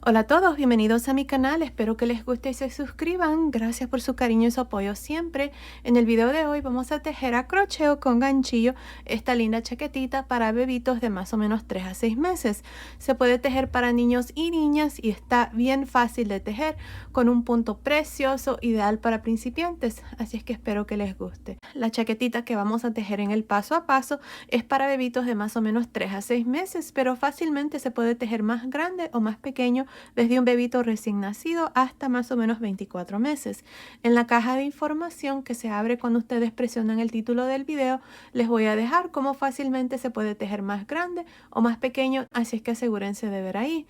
Hola a todos, bienvenidos a mi canal, espero que les guste y se suscriban, gracias por su cariño y su apoyo siempre. En el video de hoy vamos a tejer a crochet o con ganchillo esta linda chaquetita para bebitos de más o menos 3 a 6 meses. Se puede tejer para niños y niñas y está bien fácil de tejer con un punto precioso, ideal para principiantes, así es que espero que les guste. La chaquetita que vamos a tejer en el paso a paso es para bebitos de más o menos 3 a 6 meses, pero fácilmente se puede tejer más grande o más pequeño, desde un bebito recién nacido hasta más o menos 24 meses. En la caja de información que se abre cuando ustedes presionan el título del video, les voy a dejar cómo fácilmente se puede tejer más grande o más pequeño, así es que asegúrense de ver ahí.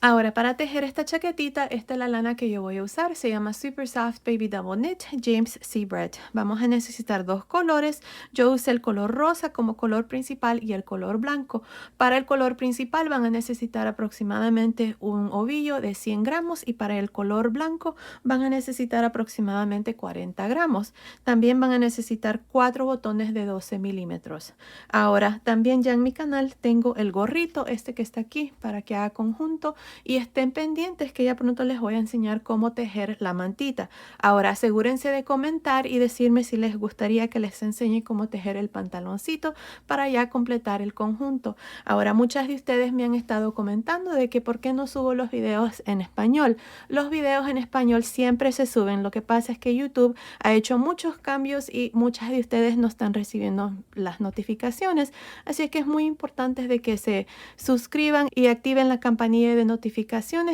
Ahora, para tejer esta chaquetita, esta es la lana que yo voy a usar. Se llama Super Soft Baby Double Knit James C. Brett. Vamos a necesitar dos colores. Yo usé el color rosa como color principal y el color blanco. Para el color principal van a necesitar aproximadamente un ovillo de 100 gramos y para el color blanco van a necesitar aproximadamente 40 gramos. También van a necesitar 4 botones de 12 milímetros. Ahora, también ya en mi canal tengo el gorrito, este que está aquí, para que haga conjunto. Y estén pendientes que ya pronto les voy a enseñar cómo tejer la mantita. Ahora asegúrense de comentar y decirme si les gustaría que les enseñe cómo tejer el pantaloncito para ya completar el conjunto. Ahora muchas de ustedes me han estado comentando de que por qué no subo los videos en español. Los videos en español siempre se suben, lo que pasa es que YouTube ha hecho muchos cambios y muchas de ustedes no están recibiendo las notificaciones, así es que es muy importante de que se suscriban y activen la campanilla de notificaciones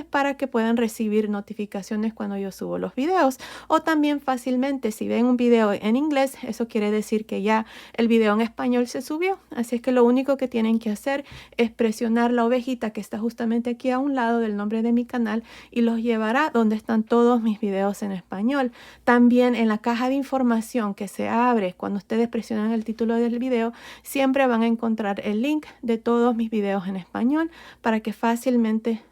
para que puedan recibir notificaciones cuando yo subo los videos. O también fácilmente, si ven un video en inglés, eso quiere decir que ya el video en español se subió. Así es que lo único que tienen que hacer es presionar la ovejita que está justamente aquí a un lado del nombre de mi canal y los llevará donde están todos mis videos en español. También en la caja de información que se abre cuando ustedes presionan el título del video, siempre van a encontrar el link de todos mis videos en español para que fácilmente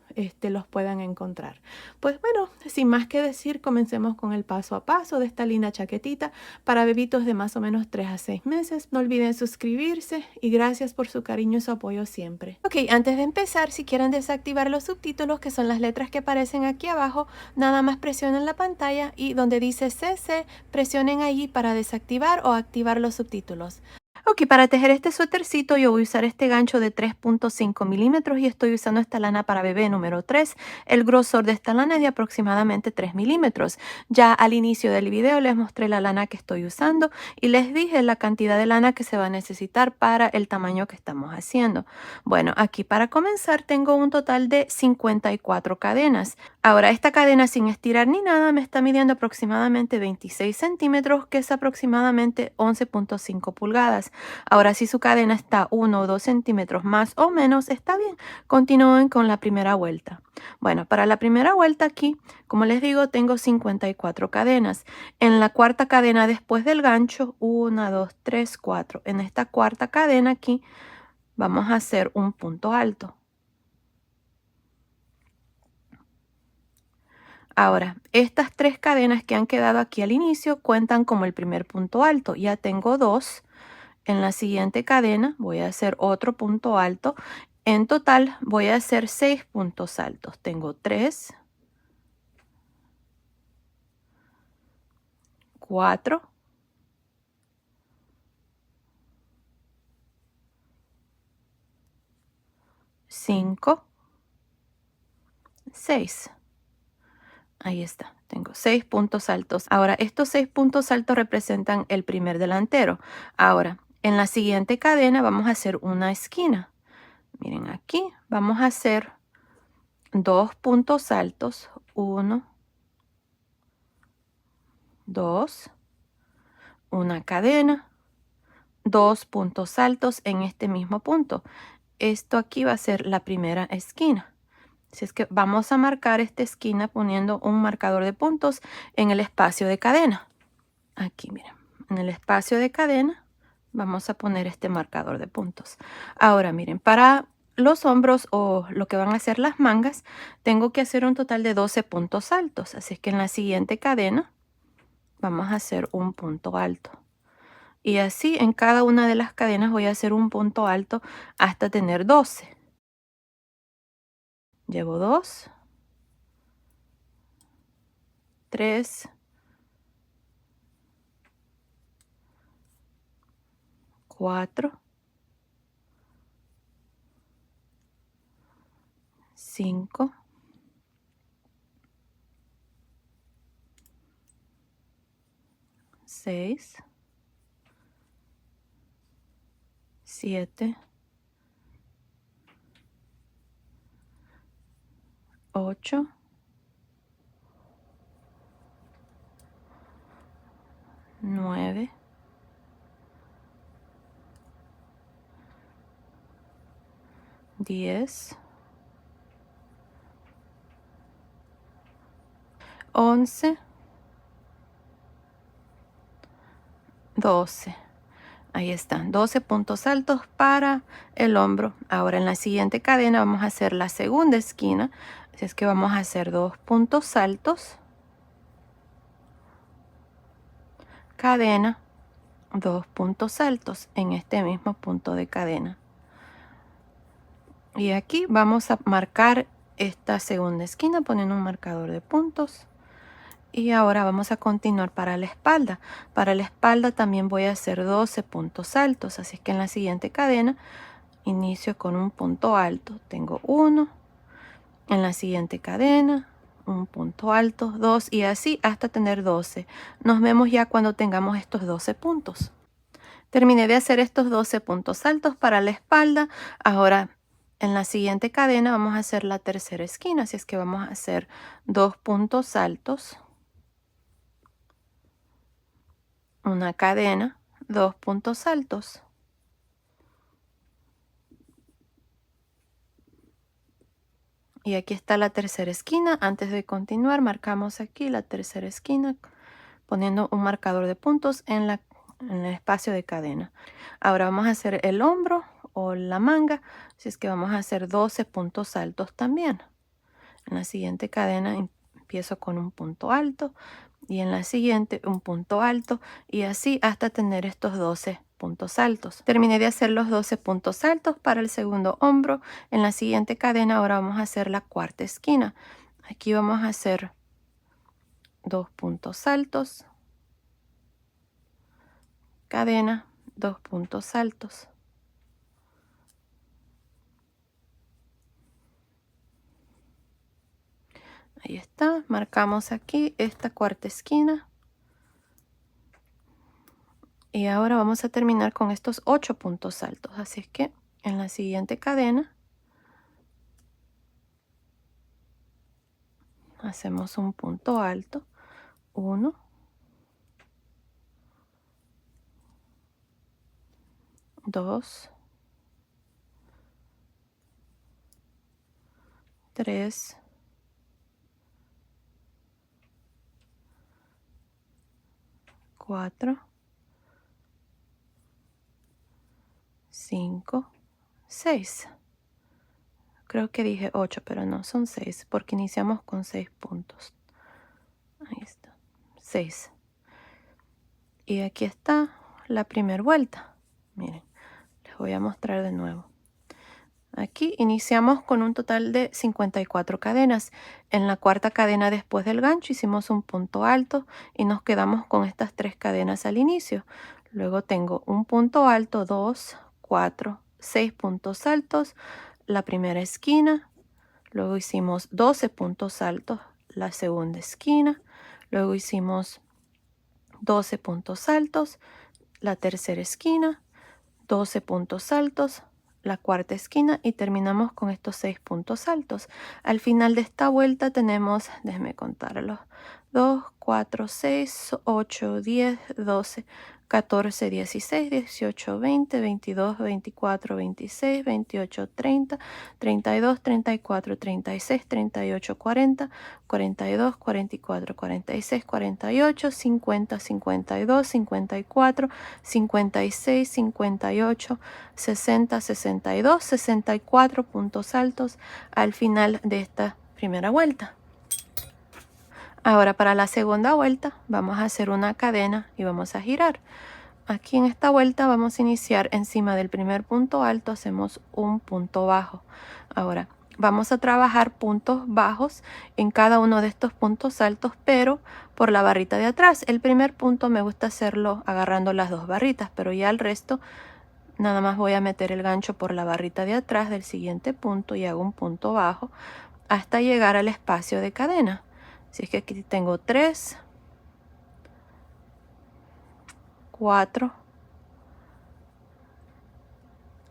los puedan encontrar. Pues bueno, sin más que decir, comencemos con el paso a paso de esta linda chaquetita para bebitos de más o menos 3 a 6 meses. No olviden suscribirse y gracias por su cariño y su apoyo siempre. Ok, antes de empezar, si quieren desactivar los subtítulos, que son las letras que aparecen aquí abajo, nada más presionen la pantalla y donde dice CC, presionen allí para desactivar o activar los subtítulos. Ok, para tejer este suétercito yo voy a usar este gancho de 3.5 milímetros y estoy usando esta lana para bebé número 3. El grosor de esta lana es de aproximadamente 3 milímetros. Ya al inicio del video les mostré la lana que estoy usando y les dije la cantidad de lana que se va a necesitar para el tamaño que estamos haciendo. Bueno, aquí para comenzar tengo un total de 54 cadenas. Ahora, esta cadena sin estirar ni nada me está midiendo aproximadamente 26 centímetros, que es aproximadamente 11.5 pulgadas. Ahora, si su cadena está 1 o 2 centímetros más o menos, está bien. Continúen con la primera vuelta. Bueno, para la primera vuelta aquí, como les digo, tengo 54 cadenas. En la cuarta cadena después del gancho, 1, 2, 3, 4. En esta cuarta cadena aquí, vamos a hacer un punto alto. Ahora, estas 3 cadenas que han quedado aquí al inicio cuentan como el primer punto alto. Ya tengo 2. En la siguiente cadena voy a hacer otro punto alto. En total voy a hacer 6 puntos altos. Tengo 3, 4, 5, 6. Ahí está, tengo 6 puntos altos. Ahora, estos 6 puntos altos representan el primer delantero. Ahora, en la siguiente cadena vamos a hacer una esquina. Miren aquí, vamos a hacer 2 puntos altos. 1, 2, una cadena, 2 puntos altos en este mismo punto. Esto aquí va a ser la primera esquina. Así es que vamos a marcar esta esquina poniendo un marcador de puntos en el espacio de cadena. Aquí, miren, en el espacio de cadena vamos a poner este marcador de puntos. Ahora, miren, para los hombros o lo que van a ser las mangas, tengo que hacer un total de 12 puntos altos. Así es que en la siguiente cadena vamos a hacer un punto alto. Y así en cada una de las cadenas voy a hacer un punto alto hasta tener 12. Llevo 2, 3, 4, 5, 6, 7, 8, 9, 10, 11, 12. Ahí están, 12 puntos altos para el hombro. Ahora en la siguiente cadena vamos a hacer la segunda esquina. Así es que vamos a hacer 2 puntos altos, cadena, 2 puntos altos en este mismo punto de cadena. Y aquí vamos a marcar esta segunda esquina poniendo un marcador de puntos. Y ahora vamos a continuar para la espalda. Para la espalda también voy a hacer 12 puntos altos. Así es que en la siguiente cadena inicio con un punto alto. Tengo 1. En la siguiente cadena, un punto alto, 2 y así hasta tener 12. Nos vemos ya cuando tengamos estos 12 puntos. Terminé de hacer estos 12 puntos altos para la espalda. Ahora en la siguiente cadena vamos a hacer la tercera esquina. Así es que vamos a hacer 2 puntos altos, una cadena, 2 puntos altos. Y aquí está la tercera esquina. Antes de continuar, marcamos aquí la tercera esquina poniendo un marcador de puntos en el espacio de cadena. Ahora vamos a hacer el hombro o la manga. Así es que vamos a hacer 12 puntos altos también. En la siguiente cadena empiezo con un punto alto y en la siguiente un punto alto y así hasta tener estos 12 puntos altos. Terminé de hacer los 12 puntos altos para el segundo hombro. En la siguiente cadena ahora vamos a hacer la cuarta esquina. Aquí vamos a hacer 2 puntos altos, cadena, 2 puntos altos. Ahí está, marcamos aquí esta cuarta esquina. Y ahora vamos a terminar con estos 8 puntos altos. Así es que en la siguiente cadena hacemos un punto alto, 1, 2, 3, 4, 5, 6. Creo que dije 8, pero no, son 6, porque iniciamos con 6 puntos. Ahí está, 6. Y aquí está la primera vuelta. Miren, les voy a mostrar de nuevo. Aquí iniciamos con un total de 54 cadenas. En la cuarta cadena después del gancho hicimos un punto alto y nos quedamos con estas 3 cadenas al inicio. Luego tengo un punto alto, 2, 4, 6 puntos altos, la primera esquina. Luego hicimos 12 puntos altos, la segunda esquina. Luego hicimos 12 puntos altos, la tercera esquina, 12 puntos altos, la cuarta esquina y terminamos con estos 6 puntos altos. Al final de esta vuelta tenemos, déjenme contarlos, 2, 4, 6, 8, 10, 12, 14, 16, 18, 20, 22, 24, 26, 28, 30, 32, 34, 36, 38, 40, 42, 44, 46, 48, 50, 52, 54, 56, 58, 60, 62, 64 puntos altos al final de esta primera vuelta. Ahora para la segunda vuelta vamos a hacer una cadena y vamos a girar. Aquí en esta vuelta vamos a iniciar encima del primer punto alto, hacemos un punto bajo. Ahora vamos a trabajar puntos bajos en cada uno de estos puntos altos, pero por la barrita de atrás. El primer punto me gusta hacerlo agarrando las dos barritas, pero ya el resto nada más voy a meter el gancho por la barrita de atrás del siguiente punto y hago un punto bajo hasta llegar al espacio de cadena. Así es que aquí tengo 3, 4,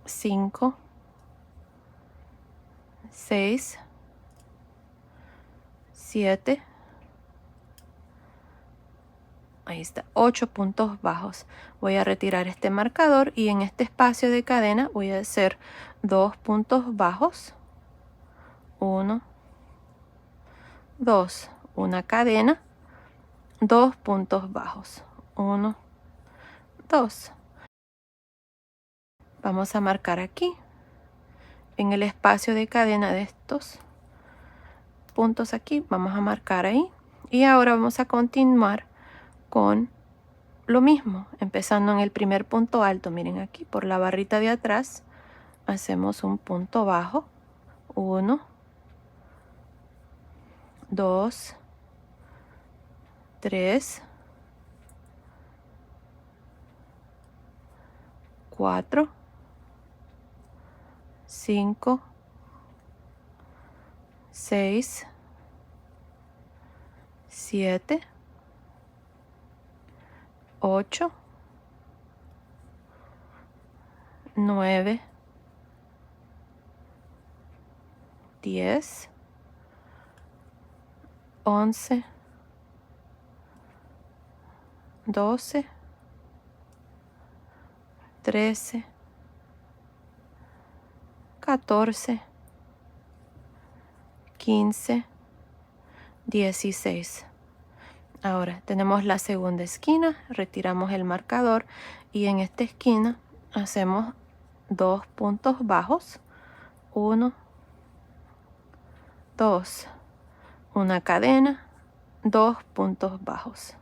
5, 6, 7, ahí está, 8 puntos bajos. Voy a retirar este marcador y en este espacio de cadena voy a hacer 2 puntos bajos, 1, 2, una cadena, 2 puntos bajos, 1, 2. Vamos a marcar aquí en el espacio de cadena de estos puntos aquí, vamos a marcar ahí y ahora vamos a continuar con lo mismo, empezando en el primer punto alto. Miren aquí por la barrita de atrás hacemos un punto bajo, 1, 2, 3, 4, 5, 6, 7, 8, 9, 10, 11, 12, 13, 14, 15, 16. Ahora tenemos la segunda esquina, retiramos el marcador y en esta esquina hacemos 2 puntos bajos, 1, 2, una cadena, 2 puntos bajos,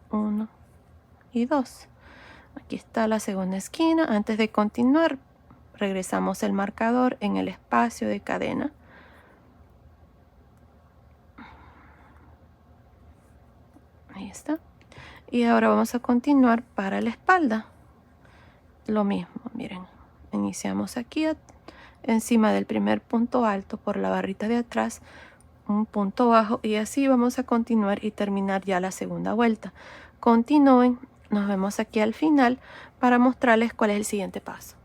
1 y 2. Aquí está la segunda esquina. Antes de continuar, regresamos el marcador en el espacio de cadena. Ahí está. Y ahora vamos a continuar para la espalda. Lo mismo, miren. Iniciamos aquí encima del primer punto alto por la barrita de atrás, un punto bajo y así vamos a continuar y terminar ya la segunda vuelta. Continúen, nos vemos aquí al final para mostrarles cuál es el siguiente paso.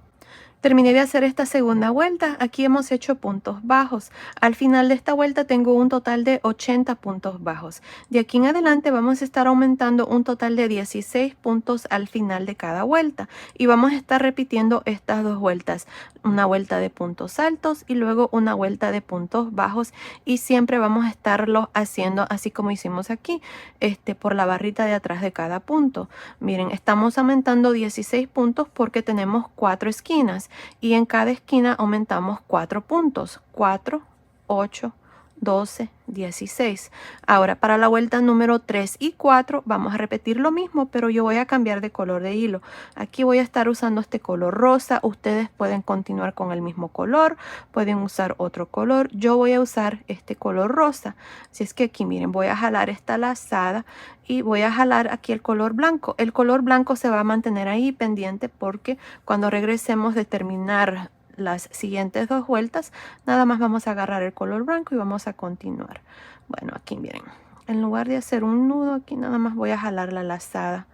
Terminé de hacer esta segunda vuelta, aquí hemos hecho puntos bajos. Al final de esta vuelta tengo un total de 80 puntos bajos. De aquí en adelante vamos a estar aumentando un total de 16 puntos al final de cada vuelta. Y vamos a estar repitiendo estas dos vueltas. Una vuelta de puntos altos y luego una vuelta de puntos bajos. Y siempre vamos a estarlo haciendo así como hicimos aquí, por la barrita de atrás de cada punto. Miren, estamos aumentando 16 puntos porque tenemos 4 esquinas. Y en cada esquina aumentamos 4 puntos, 4, 8, 12, 16. Ahora para la vuelta número 3 y 4 vamos a repetir lo mismo, pero yo voy a cambiar de color de hilo. Aquí voy a estar usando este color rosa, ustedes pueden continuar con el mismo color, pueden usar otro color. Yo voy a usar este color rosa, así es que aquí miren, voy a jalar esta lazada y voy a jalar aquí el color blanco. El color blanco se va a mantener ahí pendiente porque cuando regresemos de terminar las siguientes dos vueltas, nada más vamos a agarrar el color blanco y vamos a continuar. Bueno, aquí miren, en lugar de hacer un nudo, aquí nada más voy a jalar la lazada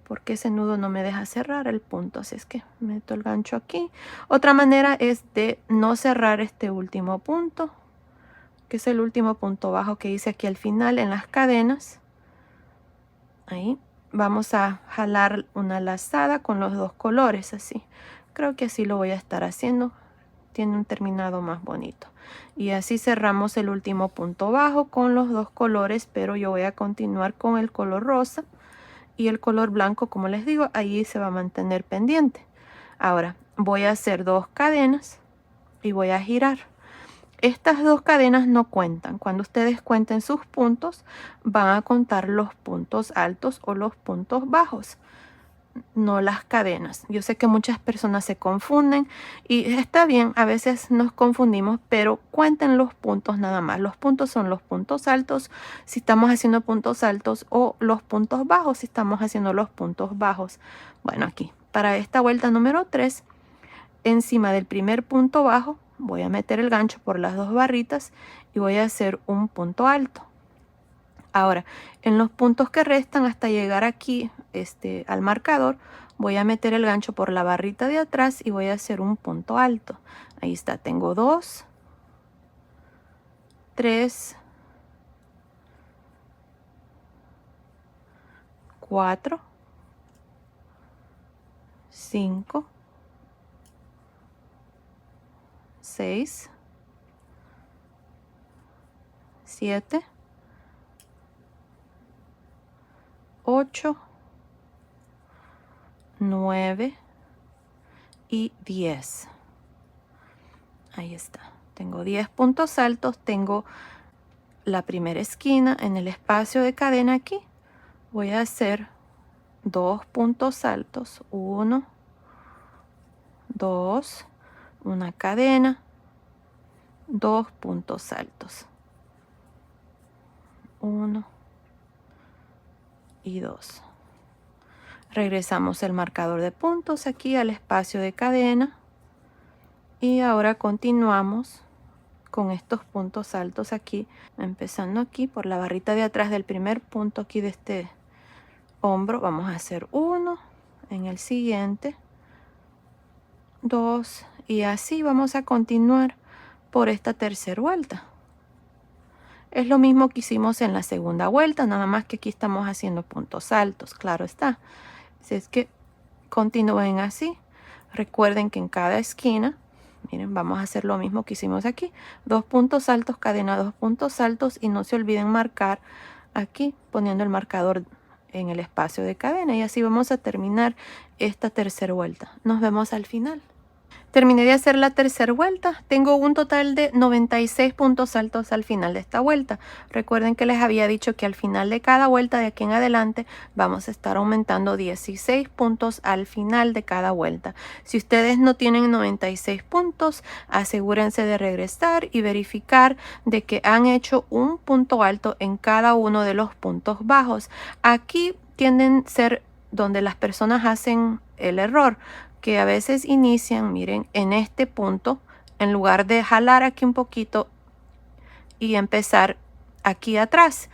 porque ese nudo no me deja cerrar el punto, así es que meto el gancho aquí. Otra manera es de no cerrar este último punto, que es el último punto bajo que hice aquí al final en las cadenas. Ahí vamos a jalar una lazada con los dos colores así. Creo que así lo voy a estar haciendo. Tiene un terminado más bonito. Y así cerramos el último punto bajo con los dos colores, pero yo voy a continuar con el color rosa y el color blanco, como les digo, ahí se va a mantener pendiente. Ahora voy a hacer 2 cadenas y voy a girar. Estas 2 cadenas no cuentan. Cuando ustedes cuenten sus puntos, van a contar los puntos altos o los puntos bajos. no las cadenas. Yo sé que muchas personas se confunden y está bien, a veces nos confundimos, pero cuenten los puntos nada más. Los puntos son los puntos altos si estamos haciendo puntos altos o los puntos bajos si estamos haciendo los puntos bajos. Bueno, aquí para esta vuelta número 3, encima del primer punto bajo voy a meter el gancho por las dos barritas y voy a hacer un punto alto. Ahora, en los puntos que restan hasta llegar aquí al marcador, voy a meter el gancho por la barrita de atrás y voy a hacer un punto alto. Ahí está, tengo 2, 3, 4, 5, 6, 7, 8, 9 y 10. Ahí está. Tengo 10 puntos altos. Tengo la primera esquina en el espacio de cadena aquí. Voy a hacer 2 puntos altos. 1, 2, una cadena, 2 puntos altos. 1 y 2. Regresamos el marcador de puntos aquí al espacio de cadena y ahora continuamos con estos puntos altos aquí, empezando aquí por la barrita de atrás del primer punto aquí de este hombro. Vamos a hacer 1, en el siguiente 2 y así vamos a continuar por esta tercera vuelta. Es lo mismo que hicimos en la segunda vuelta, nada más que aquí estamos haciendo puntos altos, claro está. Así es que continúen así. Recuerden que en cada esquina, miren, vamos a hacer lo mismo que hicimos aquí. 2 puntos altos, cadena 2 puntos altos y no se olviden marcar aquí poniendo el marcador en el espacio de cadena y así vamos a terminar esta tercera vuelta. Nos vemos al final. Terminé de hacer la tercera vuelta. Tengo un total de 96 puntos altos al final de esta vuelta. Recuerden que les había dicho que al final de cada vuelta de aquí en adelante vamos a estar aumentando 16 puntos al final de cada vuelta. Si ustedes no tienen 96 puntos, asegúrense de regresar y verificar de que han hecho un punto alto en cada uno de los puntos bajos. Aquí tienden a ser donde las personas hacen el error, que a veces inician, miren, en este punto, en lugar de jalar aquí un poquito y empezar aquí atrás.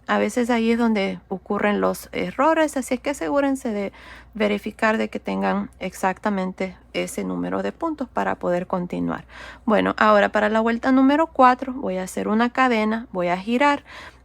A veces ahí es donde ocurren los errores, así es que asegúrense de verificar de que tengan exactamente ese número de puntos para poder continuar. Bueno, ahora para la vuelta número 4 voy a hacer una cadena, voy a girar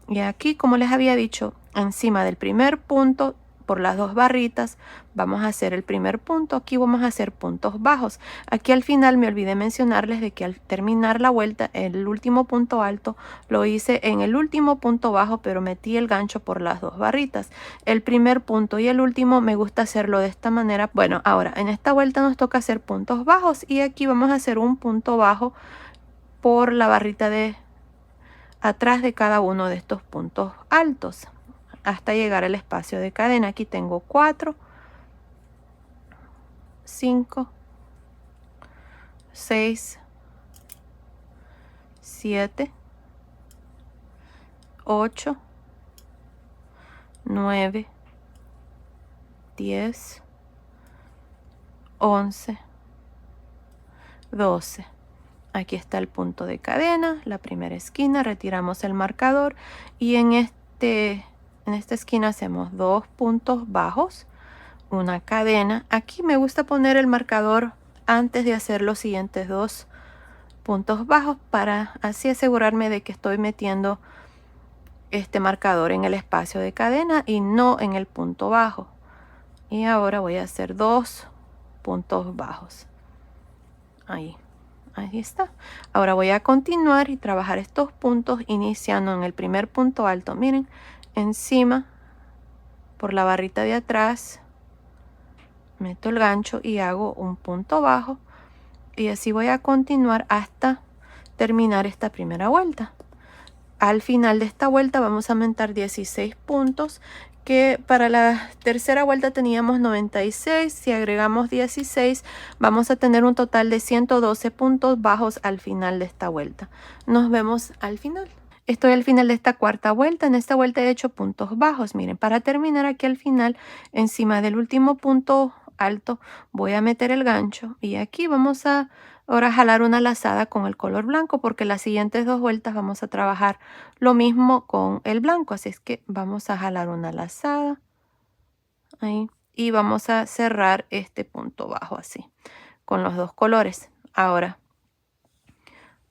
y aquí, como les había dicho, encima del primer punto, por las dos barritas, vamos a hacer el primer punto. Aquí vamos a hacer puntos bajos. Aquí al final me olvidé mencionarles de que al terminar la vuelta, el último punto alto lo hice en el último punto bajo, pero metí el gancho por las dos barritas. El primer punto y el último me gusta hacerlo de esta manera. Bueno, ahora en esta vuelta nos toca hacer puntos bajos y aquí vamos a hacer un punto bajo por la barrita de atrás de cada uno de estos puntos altos, hasta llegar al espacio de cadena. Aquí tengo 4, 5, 6, 7, 8, 9, 10, 11, 12. Aquí está el punto de cadena, la primera esquina, retiramos el marcador y en esta esquina hacemos 2 puntos bajos, una cadena. Aquí me gusta poner el marcador antes de hacer los siguientes 2 puntos bajos para así asegurarme de que estoy metiendo este marcador en el espacio de cadena y no en el punto bajo. Y ahora voy a hacer 2 puntos bajos. Ahí está. Ahora voy a continuar y trabajar estos puntos iniciando en el primer punto alto. Miren, encima por la barrita de atrás meto el gancho y hago un punto bajo y así voy a continuar hasta terminar esta primera vuelta. Al final de esta vuelta vamos a aumentar 16 puntos, que para la tercera vuelta teníamos 96. Si agregamos 16, vamos a tener un total de 112 puntos bajos al final de esta vuelta. Nos vemos al final. Estoy al final de esta cuarta vuelta. En esta vuelta he hecho puntos bajos. Miren, para terminar aquí al final, encima del último punto alto, voy a meter el gancho y aquí vamos a ahora jalar una lazada con el color blanco, porque las siguientes dos vueltas vamos a trabajar lo mismo con el blanco. Así es que vamos a jalar una lazada ahí y vamos a cerrar este punto bajo así con los dos colores. Ahora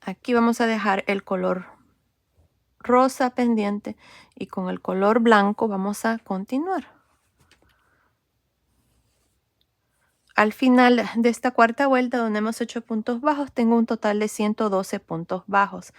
aquí vamos a dejar el color rosa pendiente y con el color blanco vamos a continuar. Al final de esta cuarta vuelta, donde hemos hecho puntos bajos, tengo un total de 112 puntos bajos.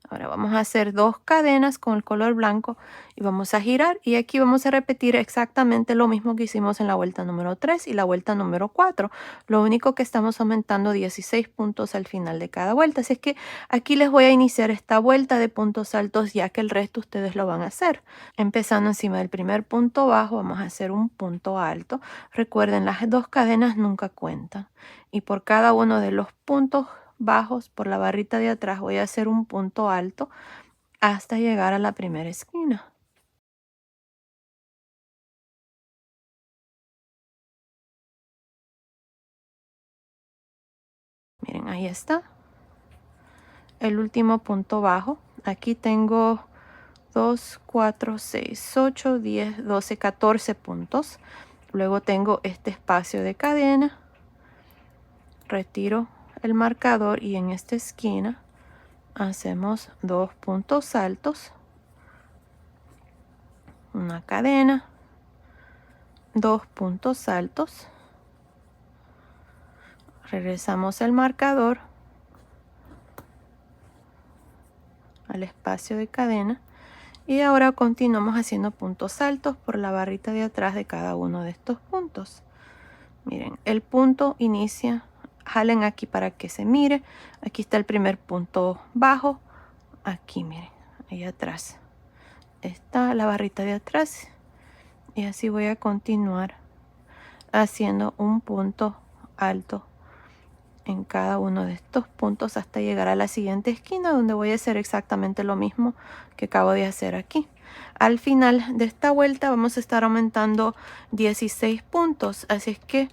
Ahora vamos a hacer 2 cadenas con el color blanco y vamos a girar, y aquí vamos a repetir exactamente lo mismo que hicimos en la vuelta número 3 y la vuelta número 4. Lo único que estamos aumentando 16 puntos al final de cada vuelta. Así es que aquí les voy a iniciar esta vuelta de puntos altos, ya que el resto ustedes lo van a hacer. Empezando encima del primer punto bajo, vamos a hacer un punto alto. Recuerden, las 2 cadenas nunca cuentan, y por cada uno de los puntos bajos por la barrita de atrás voy a hacer un punto alto hasta llegar a la primera esquina. Miren, ahí está el último punto bajo. Aquí tengo 2, 4, 6, 8, 10, 12, 14 puntos. Luego tengo este espacio de cadena. Retiro el marcador y en esta esquina hacemos 2 puntos altos, una cadena, 2 puntos altos, regresamos el marcador al espacio de cadena y ahora continuamos haciendo puntos altos por la barrita de atrás de cada uno de estos puntos. Miren, el punto inicia, jalen aquí para que se mire. Aquí está el primer punto bajo, aquí miren, ahí atrás está la barrita de atrás, y así voy a continuar haciendo un punto alto en cada uno de estos puntos hasta llegar a la siguiente esquina, donde voy a hacer exactamente lo mismo que acabo de hacer aquí. Al final de esta vuelta vamos a estar aumentando 16 puntos, así es que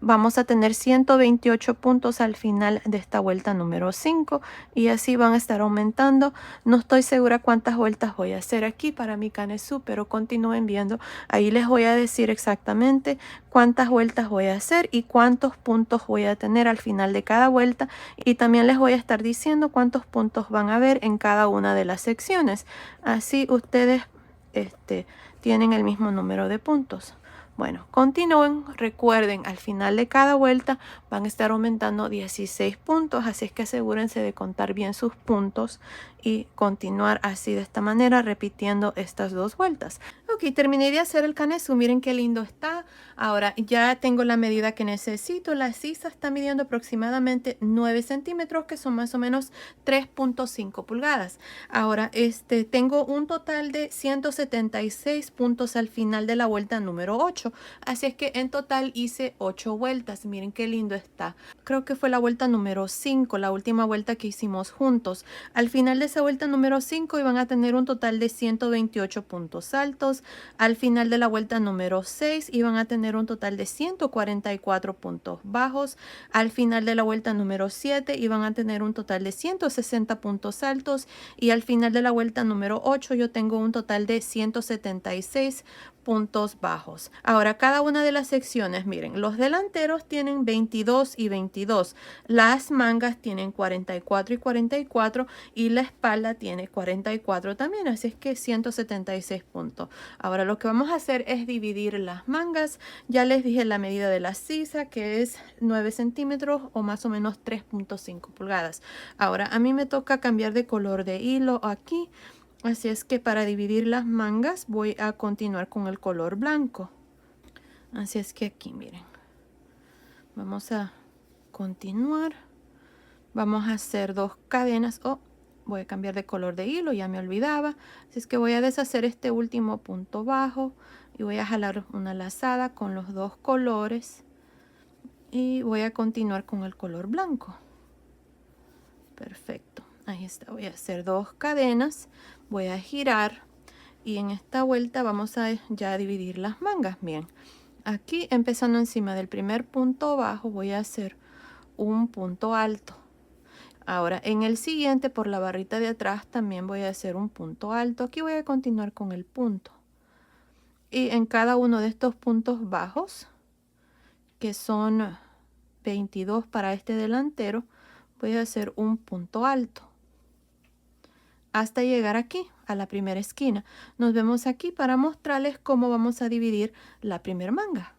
vamos a tener 128 puntos al final de esta vuelta número 5, y así van a estar aumentando. No estoy segura cuántas vueltas voy a hacer aquí para mi canesú, pero continúen viendo. Ahí les voy a decir exactamente cuántas vueltas voy a hacer y cuántos puntos voy a tener al final de cada vuelta, y también les voy a estar diciendo cuántos puntos van a haber en cada una de las secciones. Así ustedes tienen el mismo número de puntos. Bueno, continúen. Recuerden, al final de cada vuelta van a estar aumentando 16 puntos, así es que asegúrense de contar bien sus puntos y continuar así de esta manera, repitiendo estas 2 vueltas. Ok, terminé de hacer el canesú. Miren qué lindo está. Ahora ya tengo la medida que necesito. La sisa está midiendo aproximadamente 9 centímetros, que son más o menos 3.5 pulgadas. Ahora tengo un total de 176 puntos al final de la vuelta número 8. Así es que en total hice 8 vueltas. Miren qué lindo está. Creo que fue la vuelta número 5, la última vuelta que hicimos juntos. Al final de esa vuelta número 5 iban a tener un total de 128 puntos altos. Al final de la vuelta número 6 iban a tener un total de 144 puntos bajos. Al final de la vuelta número 7 iban a tener un total de 160 puntos altos. Y al final de la vuelta número 8 yo tengo un total de 176 puntos bajos. Ahora, cada una de las secciones, miren, los delanteros tienen 22 y 22, las mangas tienen 44 y 44, y la espalda tiene 44 también, así es que 176 puntos. Ahora lo que vamos a hacer es dividir las mangas. Ya les dije la medida de la sisa, que es 9 centímetros o más o menos 3.5 pulgadas. Ahora a mí me toca cambiar de color de hilo aquí. Así es que para dividir las mangas voy a continuar con el color blanco. Así es que aquí miren, vamos a continuar. Vamos a hacer 2 cadenas. Oh, voy a cambiar de color de hilo, ya me olvidaba. Así es que voy a deshacer este último punto bajo y voy a jalar una lazada con los dos colores y voy a continuar con el color blanco. Perfecto, ahí está. Voy a hacer 2 cadenas, voy a girar y en esta vuelta vamos a ya dividir las mangas. Bien, aquí empezando encima del primer punto bajo voy a hacer un punto alto. Ahora en el siguiente, por la barrita de atrás, también voy a hacer un punto alto. Aquí voy a continuar con el punto. Y en cada uno de estos puntos bajos, que son 22 para este delantero, voy a hacer un punto alto. Hasta llegar aquí, a la primera esquina. Nos vemos aquí para mostrarles cómo vamos a dividir la primera manga.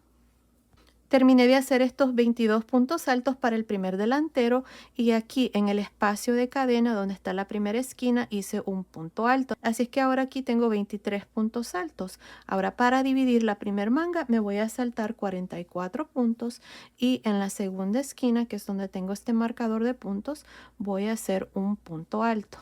Terminé de hacer estos 22 puntos altos para el primer delantero y aquí en el espacio de cadena donde está la primera esquina hice un punto alto. Así es que ahora aquí tengo 23 puntos altos. Ahora para dividir la primera manga me voy a saltar 44 puntos y en la segunda esquina, que es donde tengo este marcador de puntos, voy a hacer un punto alto.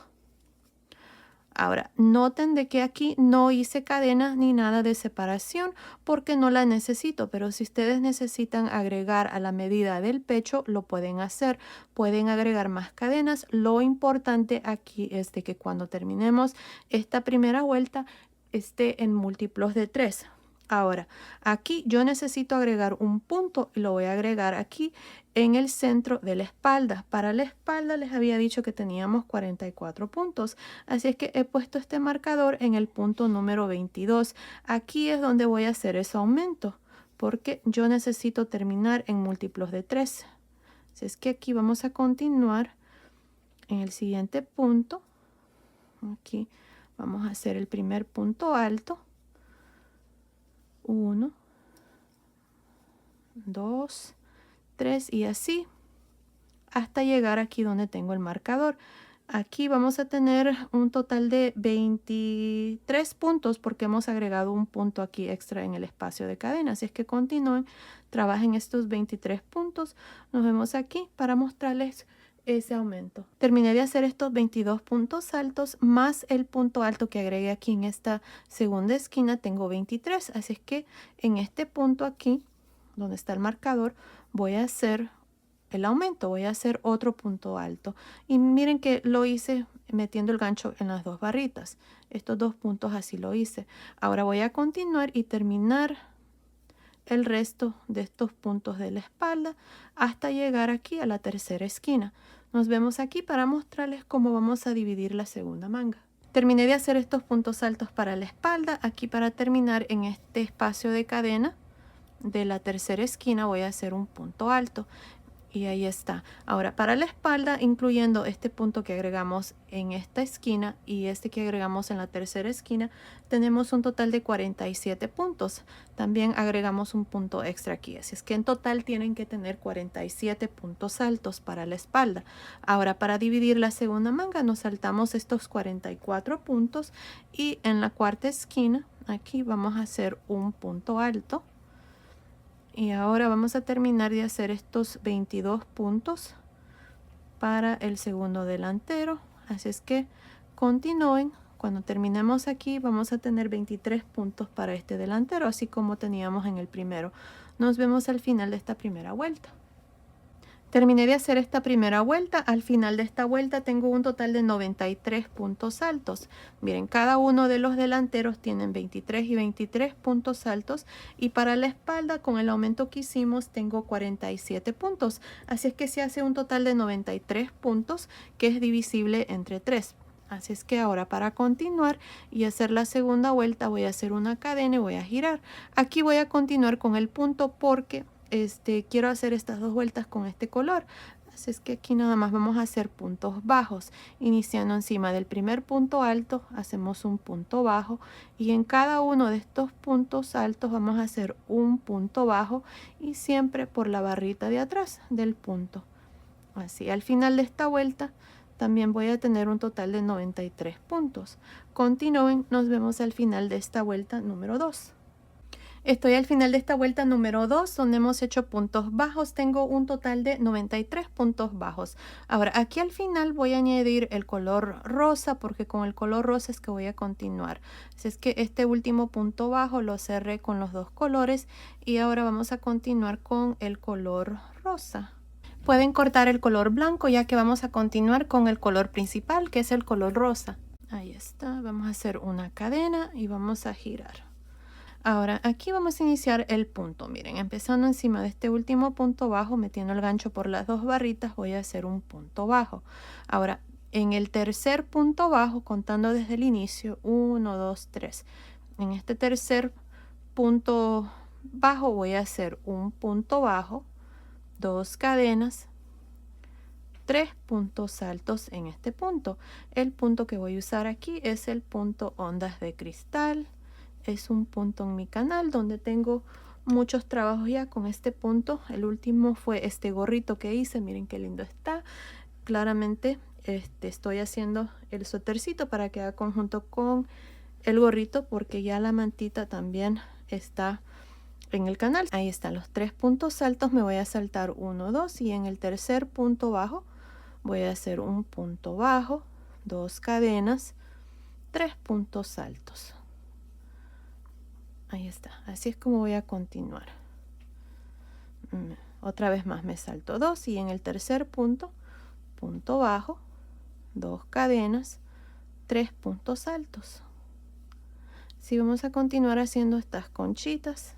Ahora, noten de que aquí no hice cadena ni nada de separación porque no la necesito, pero si ustedes necesitan agregar a la medida del pecho, lo pueden hacer. Pueden agregar más cadenas. Lo importante aquí es de que cuando terminemos esta primera vuelta esté en múltiplos de 3. Ahora, aquí yo necesito agregar un punto y lo voy a agregar aquí en el centro de la espalda. Para la espalda les había dicho que teníamos 44 puntos, así es que he puesto este marcador en el punto número 22. Aquí es donde voy a hacer ese aumento, porque yo necesito terminar en múltiplos de 3. Así es que aquí vamos a continuar en el siguiente punto. Aquí vamos a hacer el primer punto alto. 1, 2, 3 y así hasta llegar aquí donde tengo el marcador. Aquí vamos a tener un total de 23 puntos porque hemos agregado un punto aquí extra en el espacio de cadena. Así es que continúen, trabajen estos 23 puntos. Nos vemos aquí para mostrarles ese aumento. Terminé de hacer estos 22 puntos altos más el punto alto que agregué aquí en esta segunda esquina. Tengo 23, así es que en este punto aquí donde está el marcador voy a hacer el aumento, voy a hacer otro punto alto y miren que lo hice metiendo el gancho en las dos barritas. Estos 2 puntos así lo hice. Ahora voy a continuar y terminar el resto de estos puntos de la espalda hasta llegar aquí a la tercera esquina. Nos vemos aquí para mostrarles cómo vamos a dividir la segunda manga. Terminé de hacer estos puntos altos para la espalda. Aquí para terminar en este espacio de cadena de la tercera esquina voy a hacer un punto alto. Y ahí está. Ahora para la espalda, incluyendo este punto que agregamos en esta esquina y este que agregamos en la tercera esquina, tenemos un total de 47 puntos. También agregamos un punto extra aquí. Así es que en total tienen que tener 47 puntos altos para la espalda. Ahora para dividir la segunda manga nos saltamos estos 44 puntos y en la cuarta esquina aquí vamos a hacer un punto alto. Y ahora vamos a terminar de hacer estos 22 puntos para el segundo delantero. Así es que continúen. Cuando terminemos aquí vamos a tener 23 puntos para este delantero, así como teníamos en el primero. Nos vemos al final de esta primera vuelta. Terminé de hacer esta primera vuelta. Al final de esta vuelta tengo un total de 93 puntos altos. Miren, cada uno de los delanteros tienen 23 y 23 puntos altos. Y para la espalda, con el aumento que hicimos, tengo 47 puntos. Así es que se hace un total de 93 puntos, que es divisible entre 3. Así es que ahora para continuar y hacer la segunda vuelta voy a hacer una cadena y voy a girar. Aquí voy a continuar con el punto porque quiero hacer estas 2 vueltas con este color. Así es que aquí nada más vamos a hacer puntos bajos. Iniciando encima del primer punto alto, hacemos un punto bajo. Y en cada uno de estos puntos altos vamos a hacer un punto bajo. Y siempre por la barrita de atrás del punto. Así, al final de esta vuelta también voy a tener un total de 93 puntos. Continúen, nos vemos al final de esta vuelta número 2. Estoy al final de esta vuelta número 2, donde hemos hecho puntos bajos. Tengo un total de 93 puntos bajos. Ahora, aquí al final voy a añadir el color rosa, porque con el color rosa es que voy a continuar. Así es que este último punto bajo lo cerré con los dos colores y ahora vamos a continuar con el color rosa. Pueden cortar el color blanco, ya que vamos a continuar con el color principal, que es el color rosa. Ahí está. Vamos a hacer una cadena y vamos a girar. Ahora aquí vamos a iniciar el punto. Miren, empezando encima de este último punto bajo, metiendo el gancho por las dos barritas, voy a hacer un punto bajo. Ahora, en el tercer punto bajo, contando desde el inicio, 1, 2, 3. En este tercer punto bajo voy a hacer un punto bajo, 2 cadenas, 3 puntos altos en este punto. El punto que voy a usar aquí es el punto ondas de cristal. Es un punto en mi canal donde tengo muchos trabajos ya con este punto. El último fue este gorrito que hice. Miren qué lindo está. Claramente estoy haciendo el suétercito para que haga conjunto con el gorrito, porque ya la mantita también está en el canal. Ahí están los 3 puntos altos. Me voy a saltar 1, 2 y en el tercer punto bajo voy a hacer un punto bajo, 2 cadenas, 3 puntos altos. Ahí está. Así es como voy a continuar. Otra vez más me salto 2 y en el tercer punto, punto bajo, 2 cadenas, 3 puntos altos. Si vamos a continuar haciendo estas conchitas.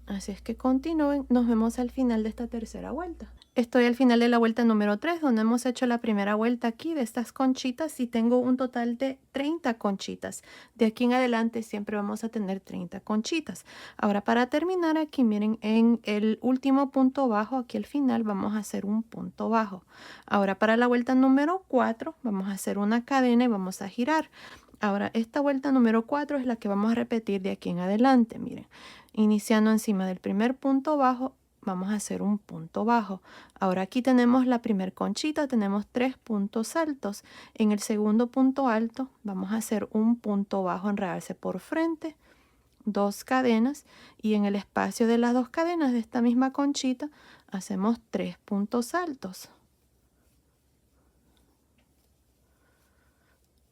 Así es que continúen. Nos vemos al final de esta tercera vuelta. Estoy al final de la vuelta número 3, donde hemos hecho la primera vuelta aquí de estas conchitas y tengo un total de 30 conchitas. De aquí en adelante siempre vamos a tener 30 conchitas. Ahora, para terminar aquí, miren, en el último punto bajo, aquí al final, vamos a hacer un punto bajo. Ahora, para la vuelta número 4, vamos a hacer una cadena y vamos a girar. Ahora, esta vuelta número 4 es la que vamos a repetir de aquí en adelante. Miren, iniciando encima del primer punto bajo, vamos a hacer un punto bajo. Ahora aquí tenemos la primer conchita, tenemos 3 puntos altos. En el segundo punto alto vamos a hacer un punto bajo, enredarse por frente, 2 cadenas y en el espacio de las 2 cadenas de esta misma conchita hacemos 3 puntos altos.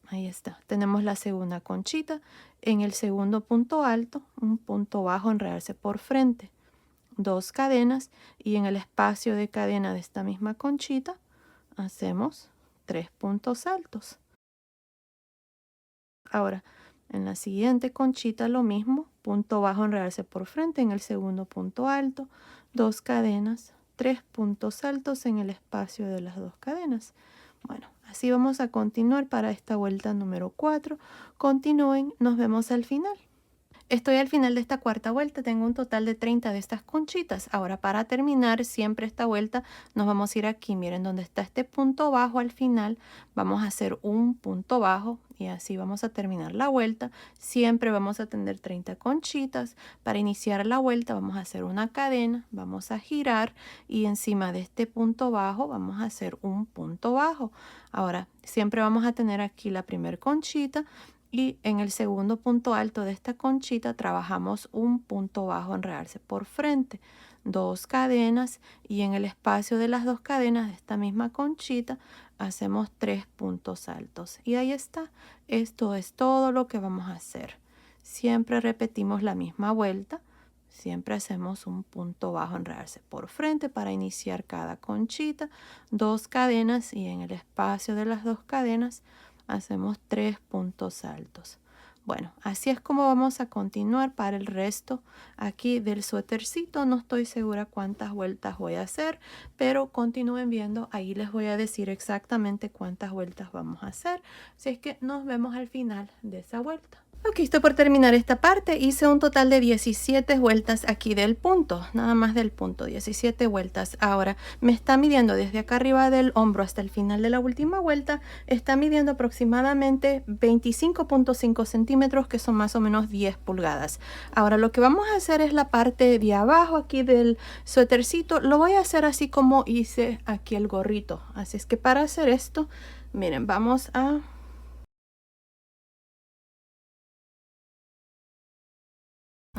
Ahí está, tenemos la segunda conchita. En el segundo punto alto, un punto bajo, enredarse por frente, 2 cadenas y en el espacio de cadena de esta misma conchita hacemos 3 puntos altos. Ahora en la siguiente conchita lo mismo, punto bajo, enredarse por frente, en el segundo punto alto, 2 cadenas, 3 puntos altos en el espacio de las 2 cadenas. Bueno, así vamos a continuar para esta vuelta número 4. Continúen, nos vemos al final. Estoy al final de esta cuarta vuelta, tengo un total de 30 de estas conchitas. Ahora, para terminar siempre esta vuelta nos vamos a ir aquí, miren donde está este punto bajo. Al final vamos a hacer un punto bajo y así vamos a terminar la vuelta. Siempre vamos a tener 30 conchitas. Para iniciar la vuelta vamos a hacer una cadena, vamos a girar y encima de este punto bajo vamos a hacer un punto bajo. Ahora siempre vamos a tener aquí la primer conchita y en el segundo punto alto de esta conchita trabajamos un punto bajo, enredarse por frente, 2 cadenas y en el espacio de las 2 cadenas de esta misma conchita hacemos 3 puntos altos. Y ahí está. Esto es todo lo que vamos a hacer. Siempre repetimos la misma vuelta. Siempre hacemos un punto bajo, enredarse por frente para iniciar cada conchita, 2 cadenas y en el espacio de las 2 cadenas hacemos 3 puntos altos. Bueno, así es como vamos a continuar para el resto aquí del suétercito. No estoy segura cuántas vueltas voy a hacer, pero continúen viendo. Ahí les voy a decir exactamente cuántas vueltas vamos a hacer. Así es que nos vemos al final de esa vuelta. Ok, estoy por terminar esta parte. Hice un total de 17 vueltas aquí del punto, nada más del punto, 17 vueltas. Ahora me está midiendo desde acá arriba del hombro hasta el final de la última vuelta. Está midiendo aproximadamente 25.5 centímetros, que son más o menos 10 pulgadas. Ahora lo que vamos a hacer es la parte de abajo aquí del suétercito. Lo voy a hacer así como hice aquí el gorrito. Así es que para hacer esto, miren, vamos a...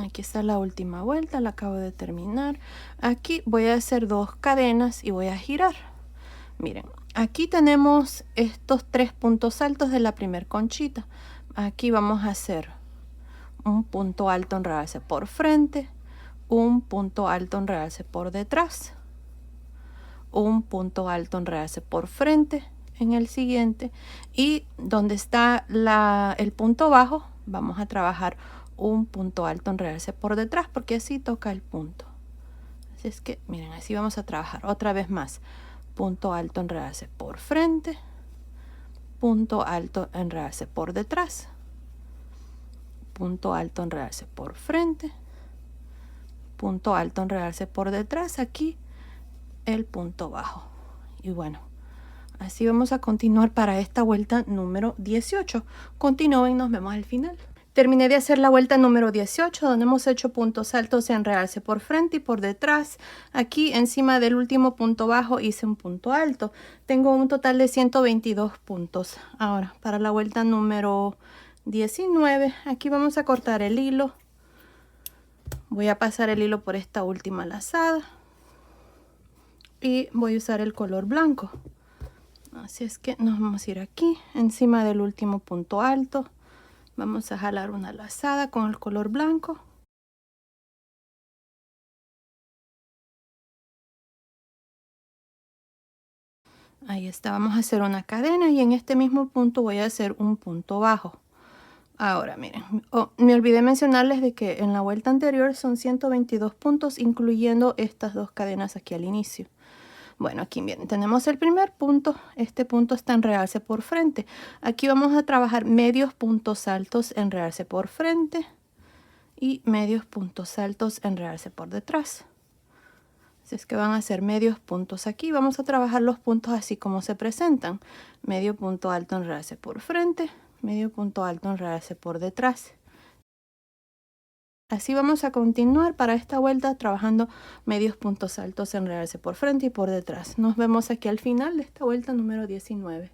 Aquí está la última vuelta, la acabo de terminar. Aquí voy a hacer 2 cadenas y voy a girar. Miren, aquí tenemos estos 3 puntos altos de la primer conchita. Aquí vamos a hacer un punto alto en realce por frente, un punto alto en realce por detrás, un punto alto en realce por frente en el siguiente, y donde está el punto bajo vamos a trabajar un punto alto en realce por detrás, porque así toca el punto. Así es que miren, así vamos a trabajar otra vez más. Punto alto en realce por frente, punto alto en realce por detrás, punto alto en realce por frente, punto alto en realce por detrás, aquí el punto bajo. Y bueno, así vamos a continuar para esta vuelta número 18. Continúen, nos vemos al final. Terminé de hacer la vuelta número 18, donde hemos hecho puntos altos en realce por frente y por detrás. Aquí encima del último punto bajo hice un punto alto. Tengo un total de 122 puntos. Ahora, para la vuelta número 19, aquí vamos a cortar el hilo. Voy a pasar el hilo por esta última lazada. Y voy a usar el color blanco. Así es que nos vamos a ir aquí, encima del último punto alto. Vamos a jalar una lazada con el color blanco. Ahí está, vamos a hacer una cadena y en este mismo punto voy a hacer un punto bajo. Ahora miren, me olvidé mencionarles de que en la vuelta anterior son 122 puntos, incluyendo estas 2 cadenas aquí al inicio. Bueno, aquí bien, tenemos el primer punto. Este punto está en realce por frente. Aquí vamos a trabajar medios puntos altos en realce por frente y medios puntos altos en realce por detrás. Así es que van a ser medios puntos aquí. Vamos a trabajar los puntos así como se presentan. Medio punto alto en realce por frente, medio punto alto en realce por detrás. Así vamos a continuar para esta vuelta trabajando medios puntos altos en realce por frente y por detrás. Nos vemos aquí al final de esta vuelta número 19.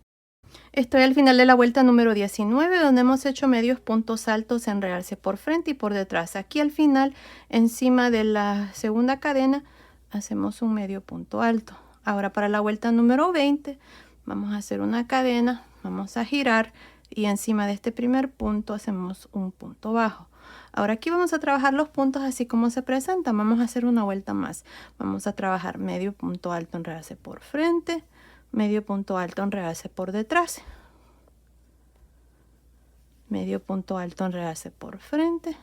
Estoy al final de la vuelta número 19, donde hemos hecho medios puntos altos en realce por frente y por detrás. Aquí al final, encima de la segunda cadena, hacemos un medio punto alto. Ahora para la vuelta número 20, vamos a hacer una cadena, vamos a girar y encima de este primer punto hacemos un punto bajo. Ahora aquí vamos a trabajar los puntos así como se presentan. Vamos a hacer una vuelta más. Vamos a trabajar medio punto alto en realce por frente, medio punto alto en realce por detrás, medio punto alto en realce por frente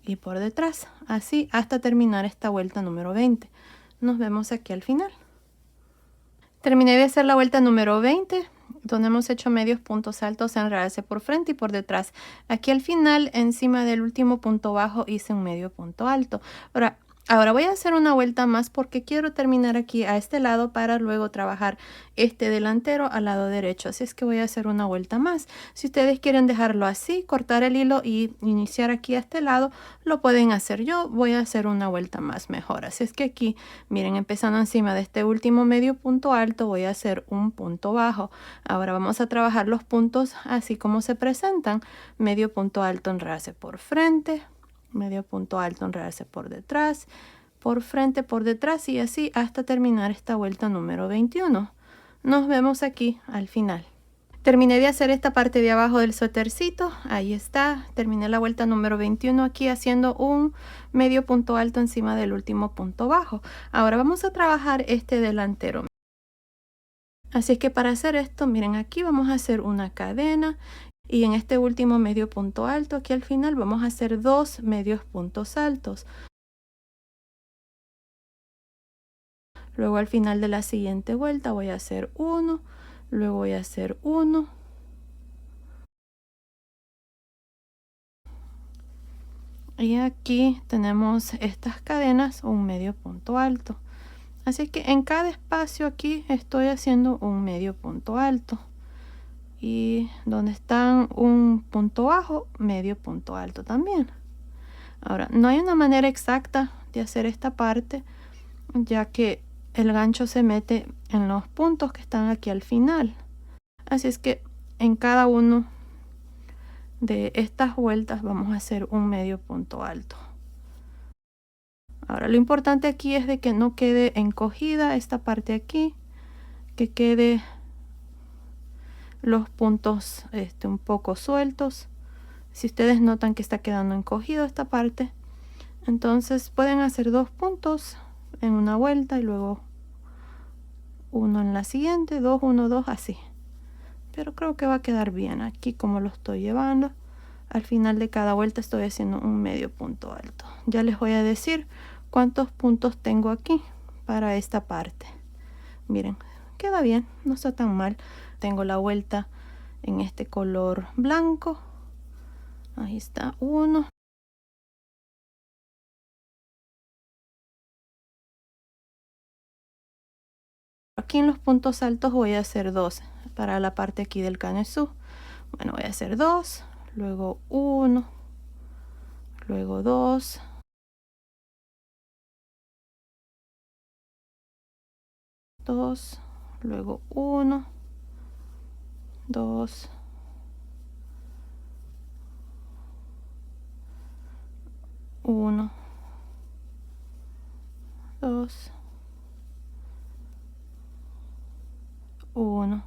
y por detrás, así hasta terminar esta vuelta número 20. Nos vemos aquí al final. Terminé de hacer la vuelta número 20, donde hemos hecho medios puntos altos en realce por frente y por detrás. Aquí al final, encima del último punto bajo, hice un medio punto alto. Ahora voy a hacer una vuelta más porque quiero terminar aquí a este lado para luego trabajar este delantero al lado derecho. Así es que voy a hacer una vuelta más. Si ustedes quieren dejarlo así, cortar el hilo y iniciar aquí a este lado, lo pueden hacer. Yo voy a hacer una vuelta más mejor. Así es que aquí, miren, empezando encima de este último medio punto alto, voy a hacer un punto bajo. Ahora vamos a trabajar los puntos así como se presentan. Medio punto alto en realce por frente, medio punto alto en realce por detrás, por frente, por detrás y así hasta terminar esta vuelta número 21. Nos vemos aquí al final. Terminé de hacer esta parte de abajo del suétercito. Ahí está. Terminé la vuelta número 21 aquí haciendo un medio punto alto encima del último punto bajo. Ahora vamos a trabajar este delantero. Así que para hacer esto, miren, aquí vamos a hacer una cadena. Y en este último medio punto alto, aquí al final, vamos a hacer 2 medios puntos altos. Luego al final de la siguiente vuelta voy a hacer 1, luego voy a hacer 1. Y aquí tenemos estas cadenas, un medio punto alto. Así que en cada espacio aquí estoy haciendo un medio punto alto. Y donde están un punto bajo, medio punto alto también. Ahora, no hay una manera exacta de hacer esta parte, ya que el gancho se mete en los puntos que están aquí al final. Así es que en cada uno de estas vueltas vamos a hacer un medio punto alto. Ahora lo importante aquí es de que no quede encogida esta parte aquí, que quede los puntos un poco sueltos. Si ustedes notan que está quedando encogido esta parte, entonces pueden hacer 2 puntos en una vuelta y luego uno en la siguiente, 2, 1, 2, así. Pero creo que va a quedar bien aquí como lo estoy llevando. Al final de cada vuelta estoy haciendo un medio punto alto. Ya les voy a decir cuántos puntos tengo aquí para esta parte. Miren, queda bien, no está tan mal. Tengo la vuelta en este color blanco. Ahí está uno. Aquí en los puntos altos voy a hacer 2 para la parte aquí del canesú. Bueno, voy a hacer 2, luego 1, luego 2, luego 1, 2, 1, 2, 1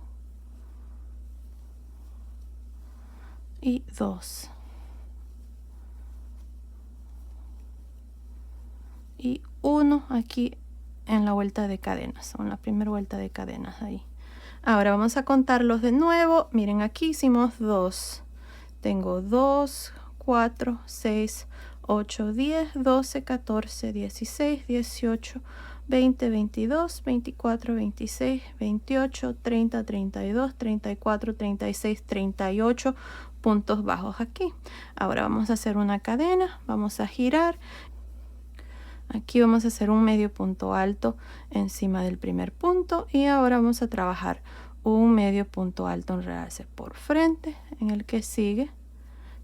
y 2 y 1 aquí en la vuelta de cadenas, o en la primera vuelta de cadenas ahí. Ahora vamos a contarlos de nuevo. Miren, aquí hicimos 2. Tengo 2, 4, 6, 8, 10, 12, 14, 16, 18, 20, 22, 24, 26, 28, 30, 32, 34, 36, 38 puntos bajos aquí. Ahora vamos a hacer una cadena, vamos a girar. Aquí vamos a hacer un medio punto alto encima del primer punto y ahora vamos a trabajar un medio punto alto en realce por frente en el que sigue,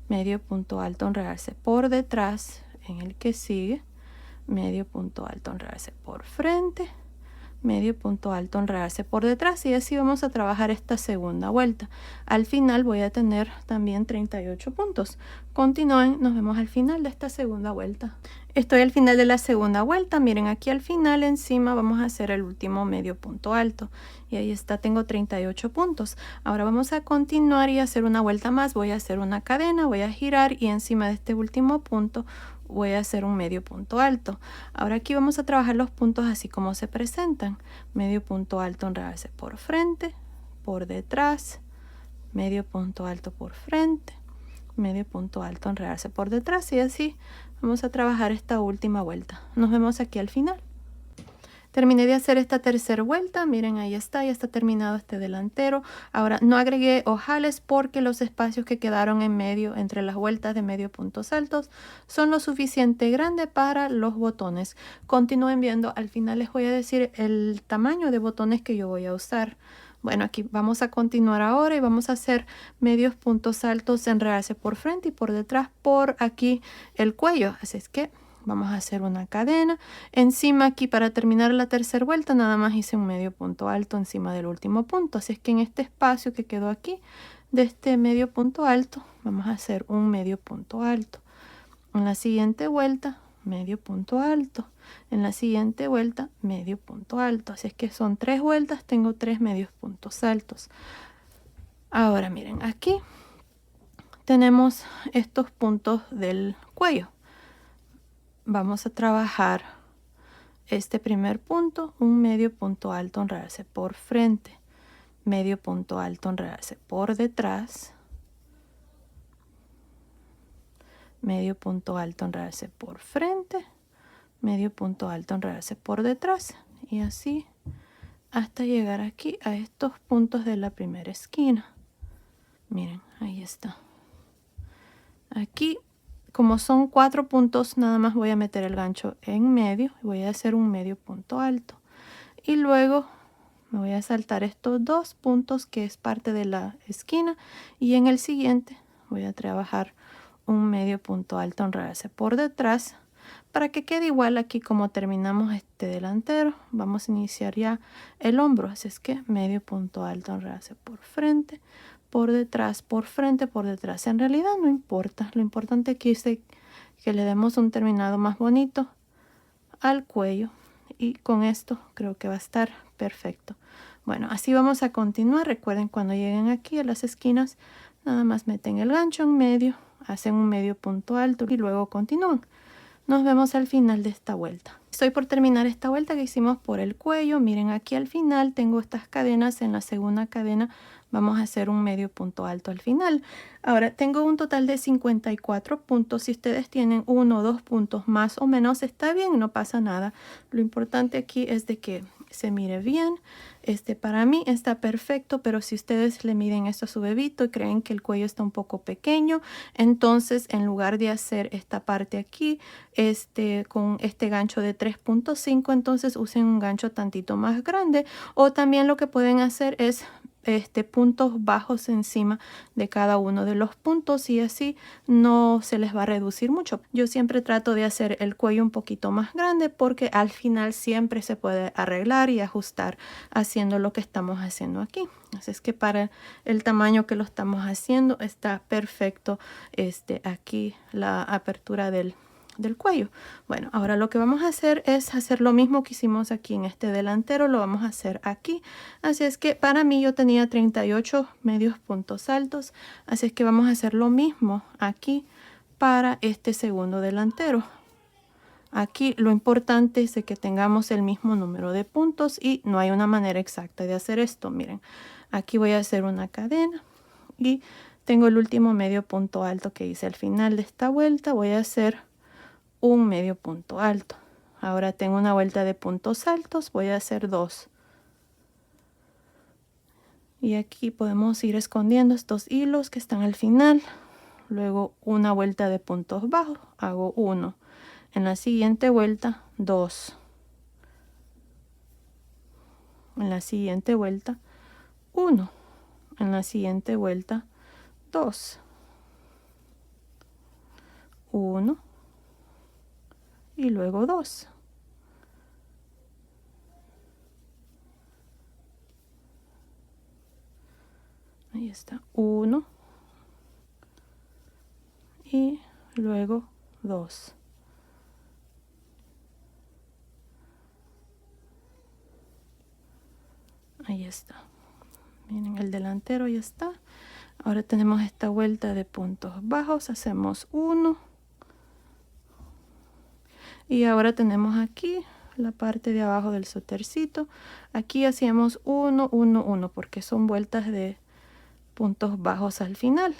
medio punto alto en realce por detrás en el que sigue, medio punto alto en realce por frente, medio punto alto en realce por detrás, y así vamos a trabajar esta segunda vuelta. Al final voy a tener también 38 puntos. Continúen, nos vemos al final de esta segunda vuelta. Estoy al final de la segunda vuelta. Miren, aquí al final encima vamos a hacer el último medio punto alto y ahí está, tengo 38 puntos. Ahora vamos a continuar y hacer una vuelta más. Voy a hacer una cadena, voy a girar y encima de este último punto voy a hacer un medio punto alto. Ahora aquí vamos a trabajar los puntos así como se presentan. Medio punto alto en realce por frente, por detrás, medio punto alto por frente, medio punto alto en realce por detrás, y así vamos a trabajar esta última vuelta. Nos vemos aquí al final. Terminé de hacer esta tercera vuelta. Miren, ahí está, ya está terminado este delantero. Ahora no agregué ojales porque los espacios que quedaron en medio entre las vueltas de medio puntos altos son lo suficiente grande para los botones. Continúen viendo, al final les voy a decir el tamaño de botones que yo voy a usar. Bueno, aquí vamos a continuar ahora y vamos a hacer medios puntos altos en realce por frente y por detrás por aquí el cuello. Así es que vamos a hacer una cadena. Encima aquí para terminar la tercera vuelta nada más hice un medio punto alto encima del último punto. Así es que en este espacio que quedó aquí de este medio punto alto vamos a hacer un medio punto alto. En la siguiente vuelta medio punto alto. En la siguiente vuelta medio punto alto. Así es que son 3 vueltas, tengo 3 medios puntos altos. Ahora miren, aquí tenemos estos puntos del cuello. Vamos a trabajar este primer punto, un medio punto alto en realce por frente, medio punto alto en realce por detrás, medio punto alto en realce por frente, medio punto alto en realce por detrás, y así hasta llegar aquí a estos puntos de la primera esquina. Miren, ahí está. Aquí, como son 4 puntos, nada más voy a meter el gancho en medio y voy a hacer un medio punto alto. Y luego me voy a saltar estos 2 puntos que es parte de la esquina, y en el siguiente voy a trabajar un medio punto alto en realce por detrás para que quede igual aquí como terminamos este delantero. Vamos a iniciar ya el hombro, así es que medio punto alto en realce por frente, por detrás, por frente, por detrás. En realidad no importa. Lo importante aquí es que le demos un terminado más bonito al cuello. Y con esto creo que va a estar perfecto. Bueno, así vamos a continuar. Recuerden, cuando lleguen aquí a las esquinas, nada más meten el gancho en medio, hacen un medio punto alto y luego continúan. Nos vemos al final de esta vuelta. Estoy por terminar esta vuelta que hicimos por el cuello. Miren, aquí al final tengo estas cadenas. En la segunda cadena vamos a hacer un medio punto alto al final. Ahora tengo un total de 54 puntos. Si ustedes tienen 1 o 2 puntos más o menos, está bien, no pasa nada. Lo importante aquí es de que se mire bien. Para mí está perfecto, pero si ustedes le miden esto a su bebito y creen que el cuello está un poco pequeño, entonces en lugar de hacer esta parte aquí con este gancho de 3.5, entonces usen un gancho tantito más grande, o también lo que pueden hacer es puntos bajos encima de cada uno de los puntos y así no se les va a reducir mucho. Yo siempre trato de hacer el cuello un poquito más grande porque al final siempre se puede arreglar y ajustar haciendo lo que estamos haciendo aquí. Así es que para el tamaño que lo estamos haciendo está perfecto aquí la apertura del cuello. Bueno, ahora lo que vamos a hacer es hacer lo mismo que hicimos aquí en este delantero, lo vamos a hacer aquí. Así es que para mí yo tenía 38 medios puntos altos, así es que vamos a hacer lo mismo aquí para este segundo delantero. Aquí lo importante es de que tengamos el mismo número de puntos y no hay una manera exacta de hacer esto. Miren, aquí voy a hacer una cadena y tengo el último medio punto alto que hice al final de esta vuelta. Voy a hacer un medio punto alto. Ahora tengo una vuelta de puntos altos, voy a hacer 2. Y aquí podemos ir escondiendo estos hilos que están al final. Luego una vuelta de puntos bajos, hago 1. En la siguiente vuelta, 2. En la siguiente vuelta, 1. En la siguiente vuelta, 2. 1. Y luego 2. Ahí está, 1 y luego 2. Ahí está. Miren, el delantero ya está. Ahora tenemos esta vuelta de puntos bajos, hacemos 1. Y ahora tenemos aquí la parte de abajo del suétercito. Aquí hacíamos 1, 1, 1 porque son vueltas de puntos bajos al final.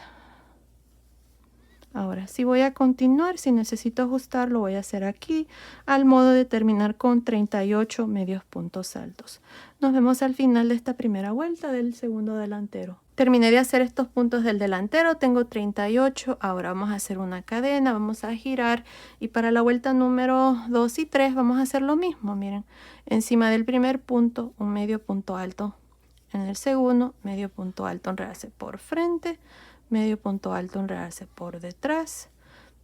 Ahora sí voy a continuar. Si necesito ajustar, lo voy a hacer aquí al modo de terminar con 38 medios puntos altos. Nos vemos al final de esta primera vuelta del segundo delantero. Terminé de hacer estos puntos del delantero, tengo 38, ahora vamos a hacer una cadena, vamos a girar y para la vuelta número 2 y 3 vamos a hacer lo mismo. Miren, encima del primer punto un medio punto alto, en el segundo medio punto alto, enredarse por frente, medio punto alto, enredarse por detrás,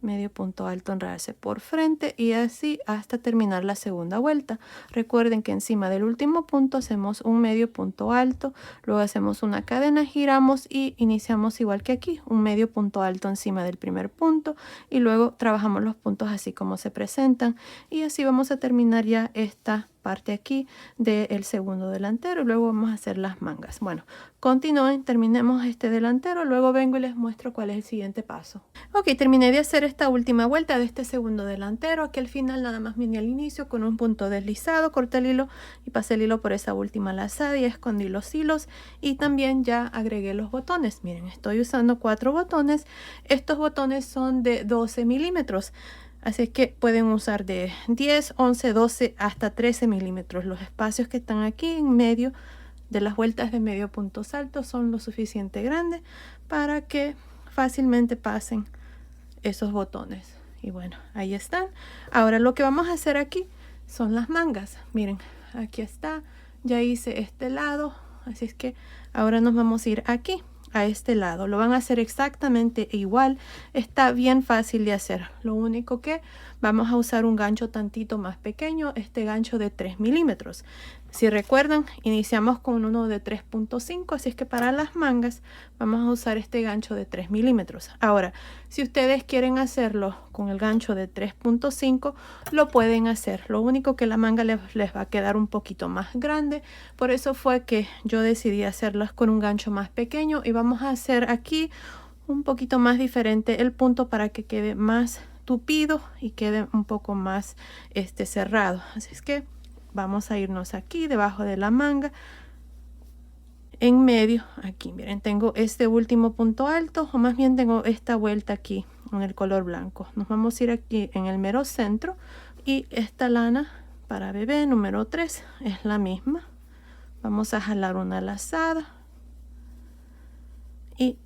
medio punto alto, enredarse por frente y así hasta terminar la segunda vuelta. Recuerden que encima del último punto hacemos un medio punto alto, luego hacemos una cadena, giramos y iniciamos igual que aquí, un medio punto alto encima del primer punto y luego trabajamos los puntos así como se presentan y así vamos a terminar ya esta parte aquí del segundo delantero y luego vamos a hacer las mangas. Bueno, continúen, terminemos este delantero, luego vengo y les muestro cuál es el siguiente paso. Ok, terminé de hacer esta última vuelta de este segundo delantero. Aquí al final nada más vine al inicio con un punto deslizado, corté el hilo y pasé el hilo por esa última lazada y escondí los hilos y también ya agregué los botones. Miren, estoy usando 4 botones. Estos botones son de 12 milímetros. Así que pueden usar de 10, 11, 12 hasta 13 milímetros. Los espacios que están aquí en medio de las vueltas de medio puntos altos son lo suficiente grandes para que fácilmente pasen esos botones. Y bueno, ahí están. Ahora lo que vamos a hacer aquí son las mangas. Miren, aquí está. Ya hice este lado. Así es que ahora nos vamos a ir aquí, a este lado. Lo van a hacer exactamente igual. Está bien fácil de hacer. Lo único que vamos a usar un gancho tantito más pequeño, este gancho de 3 milímetros. Si recuerdan, iniciamos con uno de 3.5, así es que para las mangas vamos a usar este gancho de 3 milímetros. Ahora, si ustedes quieren hacerlo con el gancho de 3.5, lo pueden hacer. Lo único que la manga les va a quedar un poquito más grande. Por eso fue que yo decidí hacerlas con un gancho más pequeño. Y vamos a hacer aquí un poquito más diferente el punto para que quede más tupido y quede un poco más cerrado. Así es que vamos a irnos aquí debajo de la manga, en medio. Aquí miren, tengo este último punto alto, o más bien tengo esta vuelta aquí en el color blanco. Nos vamos a ir aquí en el mero centro, y esta lana para bebé número 3 es la misma. Vamos a jalar una lazada y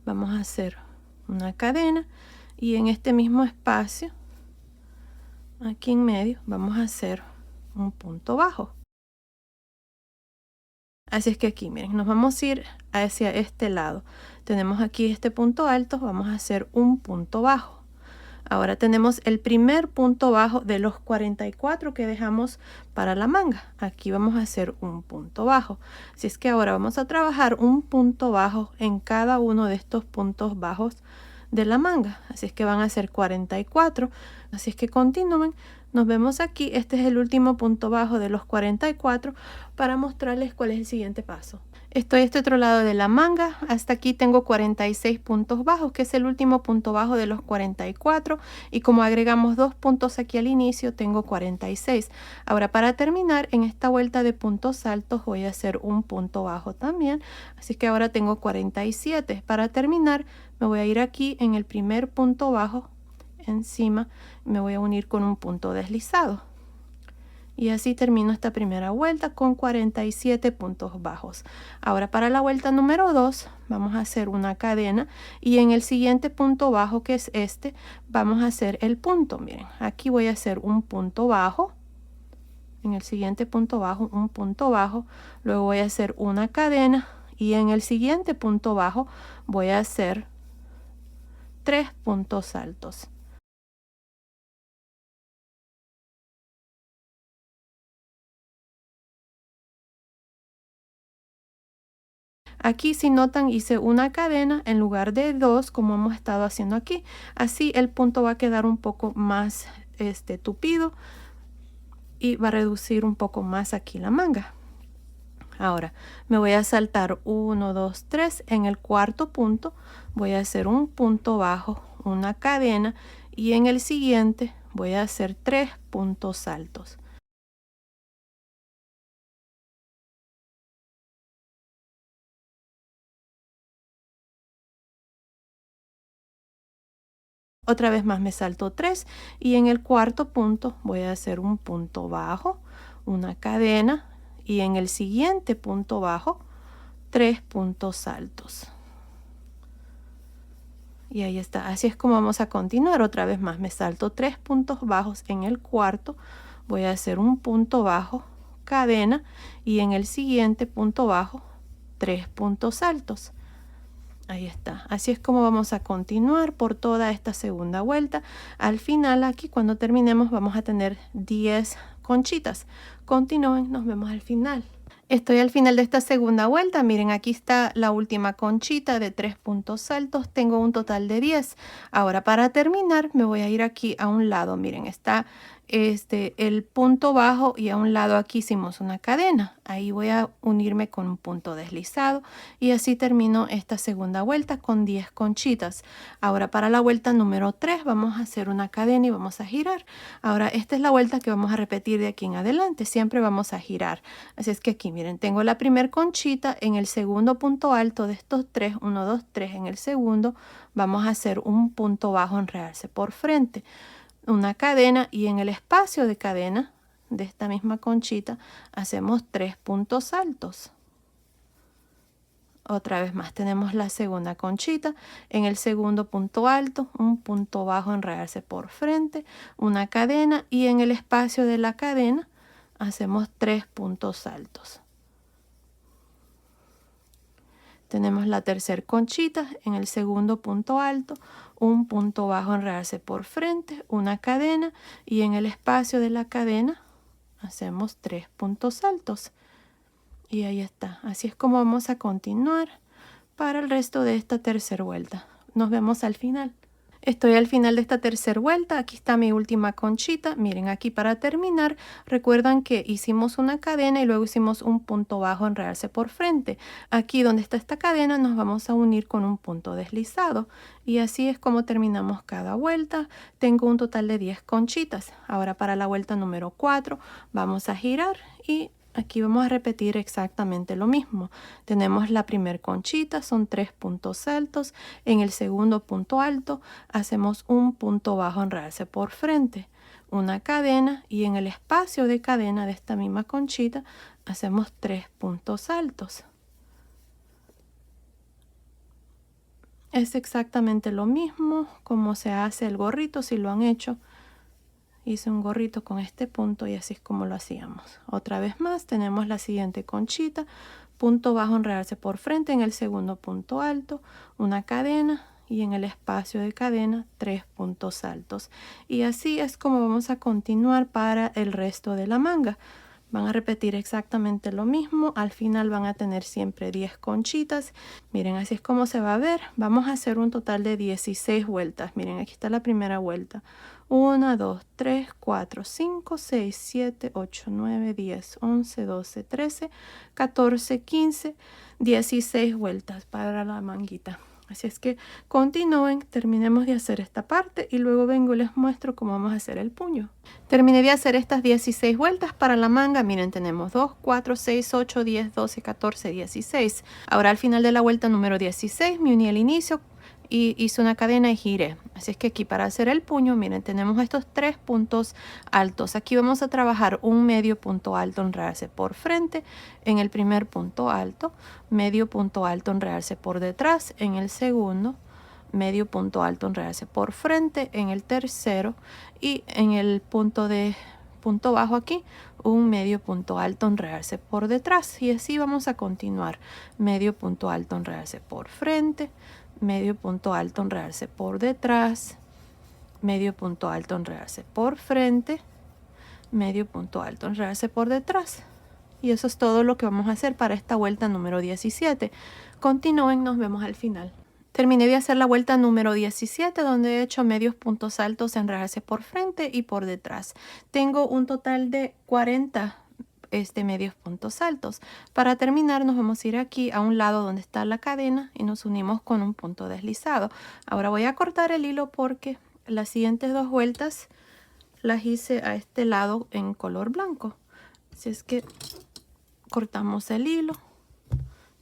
vamos a hacer una cadena, y en este mismo espacio aquí en medio vamos a hacer un punto bajo. Así es que aquí miren, nos vamos a ir hacia este lado. Tenemos aquí este punto alto, vamos a hacer un punto bajo. Ahora tenemos el primer punto bajo de los 44 que dejamos para la manga. Aquí vamos a hacer un punto bajo. Así es que ahora vamos a trabajar un punto bajo en cada uno de estos puntos bajos de la manga. Así es que van a ser 44. Así es que continúen. Nos vemos aquí. Este es el último punto bajo de los 44 para mostrarles cuál es el siguiente paso. Estoy a este otro lado de la manga. Hasta aquí tengo 46 puntos bajos, que es el último punto bajo de los 44. Y como agregamos 2 puntos aquí al inicio, tengo 46. Ahora, para terminar, en esta vuelta de puntos altos voy a hacer un punto bajo también. Así que ahora tengo 47. Para terminar, me voy a ir aquí en el primer punto bajo, encima, me voy a unir con un punto deslizado. Y así termino esta primera vuelta con 47 puntos bajos. Ahora para la vuelta número 2 vamos a hacer una cadena, y en el siguiente punto bajo, que es este, vamos a hacer el punto. Miren, aquí voy a hacer un punto bajo, en el siguiente punto bajo un punto bajo, luego voy a hacer una cadena, y en el siguiente punto bajo voy a hacer 3 puntos altos. Aquí, si notan, hice una cadena en lugar de 2, como hemos estado haciendo aquí. Así el punto va a quedar un poco más tupido, y va a reducir un poco más aquí la manga. Ahora me voy a saltar 1, 2, 3. En el cuarto punto voy a hacer un punto bajo, una cadena, y en el siguiente voy a hacer 3 puntos altos. Otra vez más me salto 3, y en el cuarto punto voy a hacer un punto bajo, una cadena, y en el siguiente punto bajo 3 puntos altos. Y ahí está. Así es como vamos a continuar. Otra vez más me salto 3 puntos bajos. En el cuarto voy a hacer un punto bajo, cadena, y en el siguiente punto bajo 3 puntos altos. Ahí está. Así es como vamos a continuar por toda esta segunda vuelta. Al final, aquí cuando terminemos, vamos a tener 10 conchitas. Continúen, nos vemos al final. Estoy al final de esta segunda vuelta. Miren, aquí está la última conchita de 3 puntos altos. Tengo un total de 10. Ahora, para terminar, me voy a ir aquí a un lado. Miren, está el punto bajo, y a un lado aquí hicimos una cadena. Ahí voy a unirme con un punto deslizado, y así termino esta segunda vuelta con 10 conchitas. Ahora para la vuelta número 3 vamos a hacer una cadena y vamos a girar. Ahora esta es la vuelta que vamos a repetir de aquí en adelante. Siempre vamos a girar. Así es que aquí miren, tengo la primera conchita. En el segundo punto alto de estos 3, 1, 2, 3, en el segundo vamos a hacer un punto bajo en realce por frente, una cadena, y en el espacio de cadena de esta misma conchita hacemos 3 puntos altos. Otra vez más tenemos la segunda conchita. En el segundo punto alto, un punto bajo en realce por frente, una cadena, y en el espacio de la cadena hacemos 3 puntos altos. Tenemos la tercera conchita en el segundo punto alto, un punto bajo, enredarse por frente, una cadena y en el espacio de la cadena hacemos 3 puntos altos. Y ahí está. Así es como vamos a continuar para el resto de esta tercera vuelta. Nos vemos al final. Estoy al final de esta tercera vuelta. Aquí está mi última conchita. Miren, aquí para terminar, recuerdan que hicimos una cadena y luego hicimos un punto bajo, enredarse por frente. Aquí donde está esta cadena nos vamos a unir con un punto deslizado. Y así es como terminamos cada vuelta. Tengo un total de 10 conchitas. Ahora para la vuelta número 4 vamos a girar y aquí vamos a repetir exactamente lo mismo. Tenemos la primera conchita, son 3 puntos altos. En el segundo punto alto hacemos un punto bajo, enredarse por frente, una cadena y en el espacio de cadena de esta misma conchita hacemos 3 puntos altos. Es exactamente lo mismo como se hace el gorrito si lo han hecho. Hice un gorrito con este punto y así es como lo hacíamos. Otra vez más tenemos la siguiente conchita, punto bajo, enredarse por frente en el segundo punto alto, una cadena y en el espacio de cadena 3 puntos altos. Y así es como vamos a continuar para el resto de la manga. Van a repetir exactamente lo mismo. Al final van a tener siempre 10 conchitas. Miren, así es como se va a ver. Vamos a hacer un total de 16 vueltas. Miren, aquí está la primera vuelta. 1, 2, 3, 4, 5, 6, 7, 8, 9, 10, 11, 12, 13, 14, 15, 16 vueltas para la manguita. Así es que continúen, terminemos de hacer esta parte y luego vengo y les muestro cómo vamos a hacer el puño. Terminé de hacer estas 16 vueltas para la manga. Miren, tenemos 2, 4, 6, 8, 10, 12, 14, 16. Ahora al final de la vuelta número 16 me uní al inicio y hice una cadena y giré. Así es que aquí para hacer el puño, miren, tenemos estos 3 puntos altos. Aquí vamos a trabajar un medio punto alto, enredarse por frente en el primer punto alto, medio punto alto, enredarse por detrás en el segundo, medio punto alto, enredarse por frente en el tercero y en el punto bajo aquí un medio punto alto, enredarse por detrás y así vamos a continuar. Medio punto alto, enredarse por frente, medio punto alto, enredarse por detrás, medio punto alto, enredarse por frente, medio punto alto, enredarse por detrás. Y eso es todo lo que vamos a hacer para esta vuelta número 17. Continúen, nos vemos al final. Terminé de hacer la vuelta número 17 donde he hecho medios puntos altos, enredarse por frente y por detrás. Tengo un total de 40 medios puntos altos. Para terminar nos vamos a ir aquí a un lado donde está la cadena y nos unimos con un punto deslizado. Ahora voy a cortar el hilo porque las siguientes 2 vueltas las hice a este lado en color blanco. Así es que cortamos el hilo,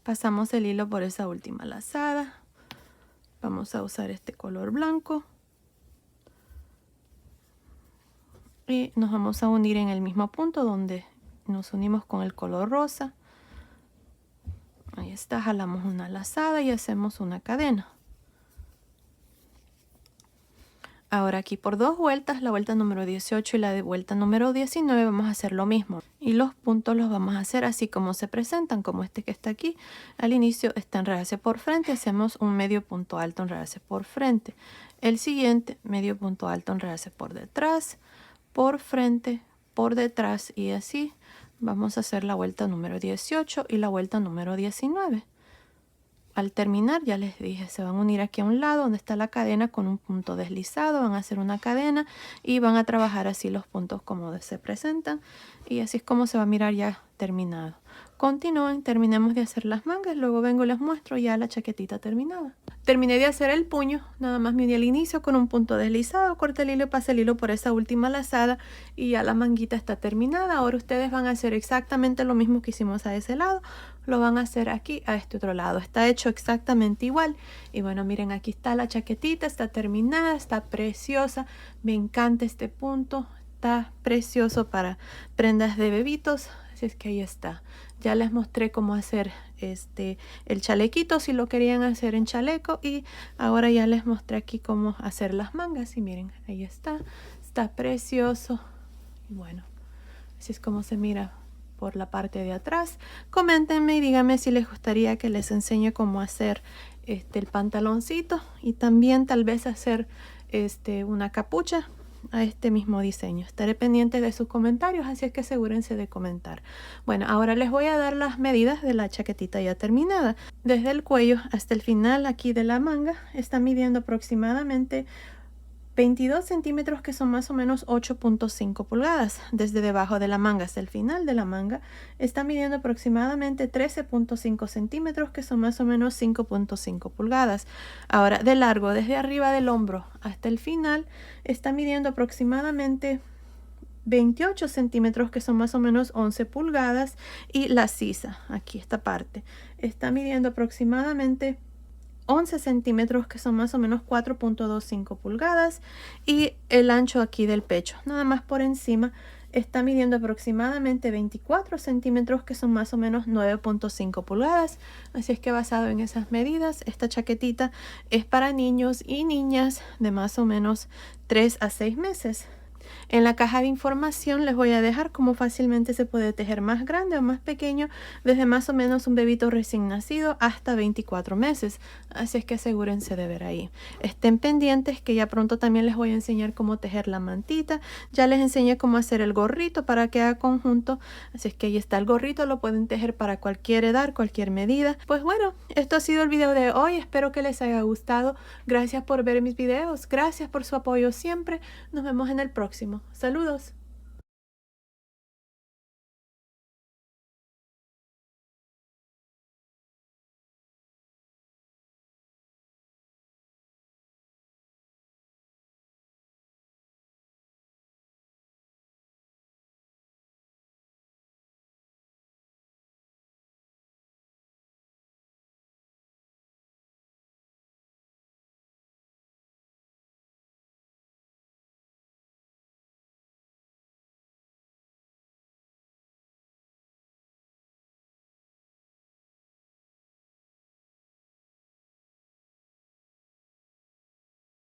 pasamos el hilo por esa última lazada. Vamos a usar este color blanco y nos vamos a unir en el mismo punto donde nos unimos con el color rosa. Ahí está, jalamos una lazada y hacemos una cadena. Ahora aquí por 2 vueltas, la vuelta número 18 y la de vuelta número 19 vamos a hacer lo mismo. Y los puntos los vamos a hacer así como se presentan, como este que está aquí. Al inicio está enredarse por frente, hacemos un medio punto alto, enredarse por frente. El siguiente, medio punto alto, enredarse por detrás, por frente, por detrás y así. Vamos a hacer la vuelta número 18 y la vuelta número 19. Al terminar, ya les dije, se van a unir aquí a un lado donde está la cadena con un punto deslizado. Van a hacer una cadena y van a trabajar así los puntos como se presentan. Y así es como se va a mirar ya terminado. Continúen, terminemos de hacer las mangas. Luego vengo y les muestro ya la chaquetita terminada. Terminé de hacer el puño. Nada más me uní al inicio con un punto deslizado. Corté el hilo y pasé el hilo por esa última lazada. Y ya la manguita está terminada. Ahora ustedes van a hacer exactamente lo mismo que hicimos a ese lado. Lo van a hacer aquí a este otro lado. Está hecho exactamente igual. Y bueno, miren, aquí está la chaquetita. Está terminada, está preciosa. Me encanta este punto. Está precioso para prendas de bebitos. Así es que ahí está. Ya les mostré cómo hacer el chalequito si lo querían hacer en chaleco. Y ahora ya les mostré aquí cómo hacer las mangas. Y miren, ahí está. Está precioso. Y bueno, así es como se mira por la parte de atrás. Coméntenme y díganme si les gustaría que les enseñe cómo hacer el pantaloncito y también tal vez hacer una capucha a este mismo diseño. Estaré pendiente de sus comentarios, así es que asegúrense de comentar. Bueno, ahora les voy a dar las medidas de la chaquetita ya terminada. Desde el cuello hasta el final aquí de la manga está midiendo aproximadamente 22 centímetros, que son más o menos 8.5 pulgadas. Desde debajo de la manga hasta el final de la manga está midiendo aproximadamente 13.5 centímetros, que son más o menos 5.5 pulgadas. Ahora, de largo, desde arriba del hombro hasta el final, está midiendo aproximadamente 28 centímetros, que son más o menos 11 pulgadas. Y la sisa, aquí esta parte, está midiendo aproximadamente 11 centímetros, que son más o menos 4.25 pulgadas. Y el ancho aquí del pecho, nada más por encima, está midiendo aproximadamente 24 centímetros, que son más o menos 9.5 pulgadas. Así es que basado en esas medidas, esta chaquetita es para niños y niñas de más o menos 3 a 6 meses. En la caja de información les voy a dejar cómo fácilmente se puede tejer más grande o más pequeño, desde más o menos un bebito recién nacido hasta 24 meses. Así es que asegúrense de ver ahí. Estén pendientes que ya pronto también les voy a enseñar cómo tejer la mantita. Ya les enseñé cómo hacer el gorrito para que haga conjunto. Así es que ahí está el gorrito, lo pueden tejer para cualquier edad, cualquier medida. Pues bueno, esto ha sido el video de hoy. Espero que les haya gustado. Gracias por ver mis videos. Gracias por su apoyo siempre. Nos vemos en el próximo. Saludos.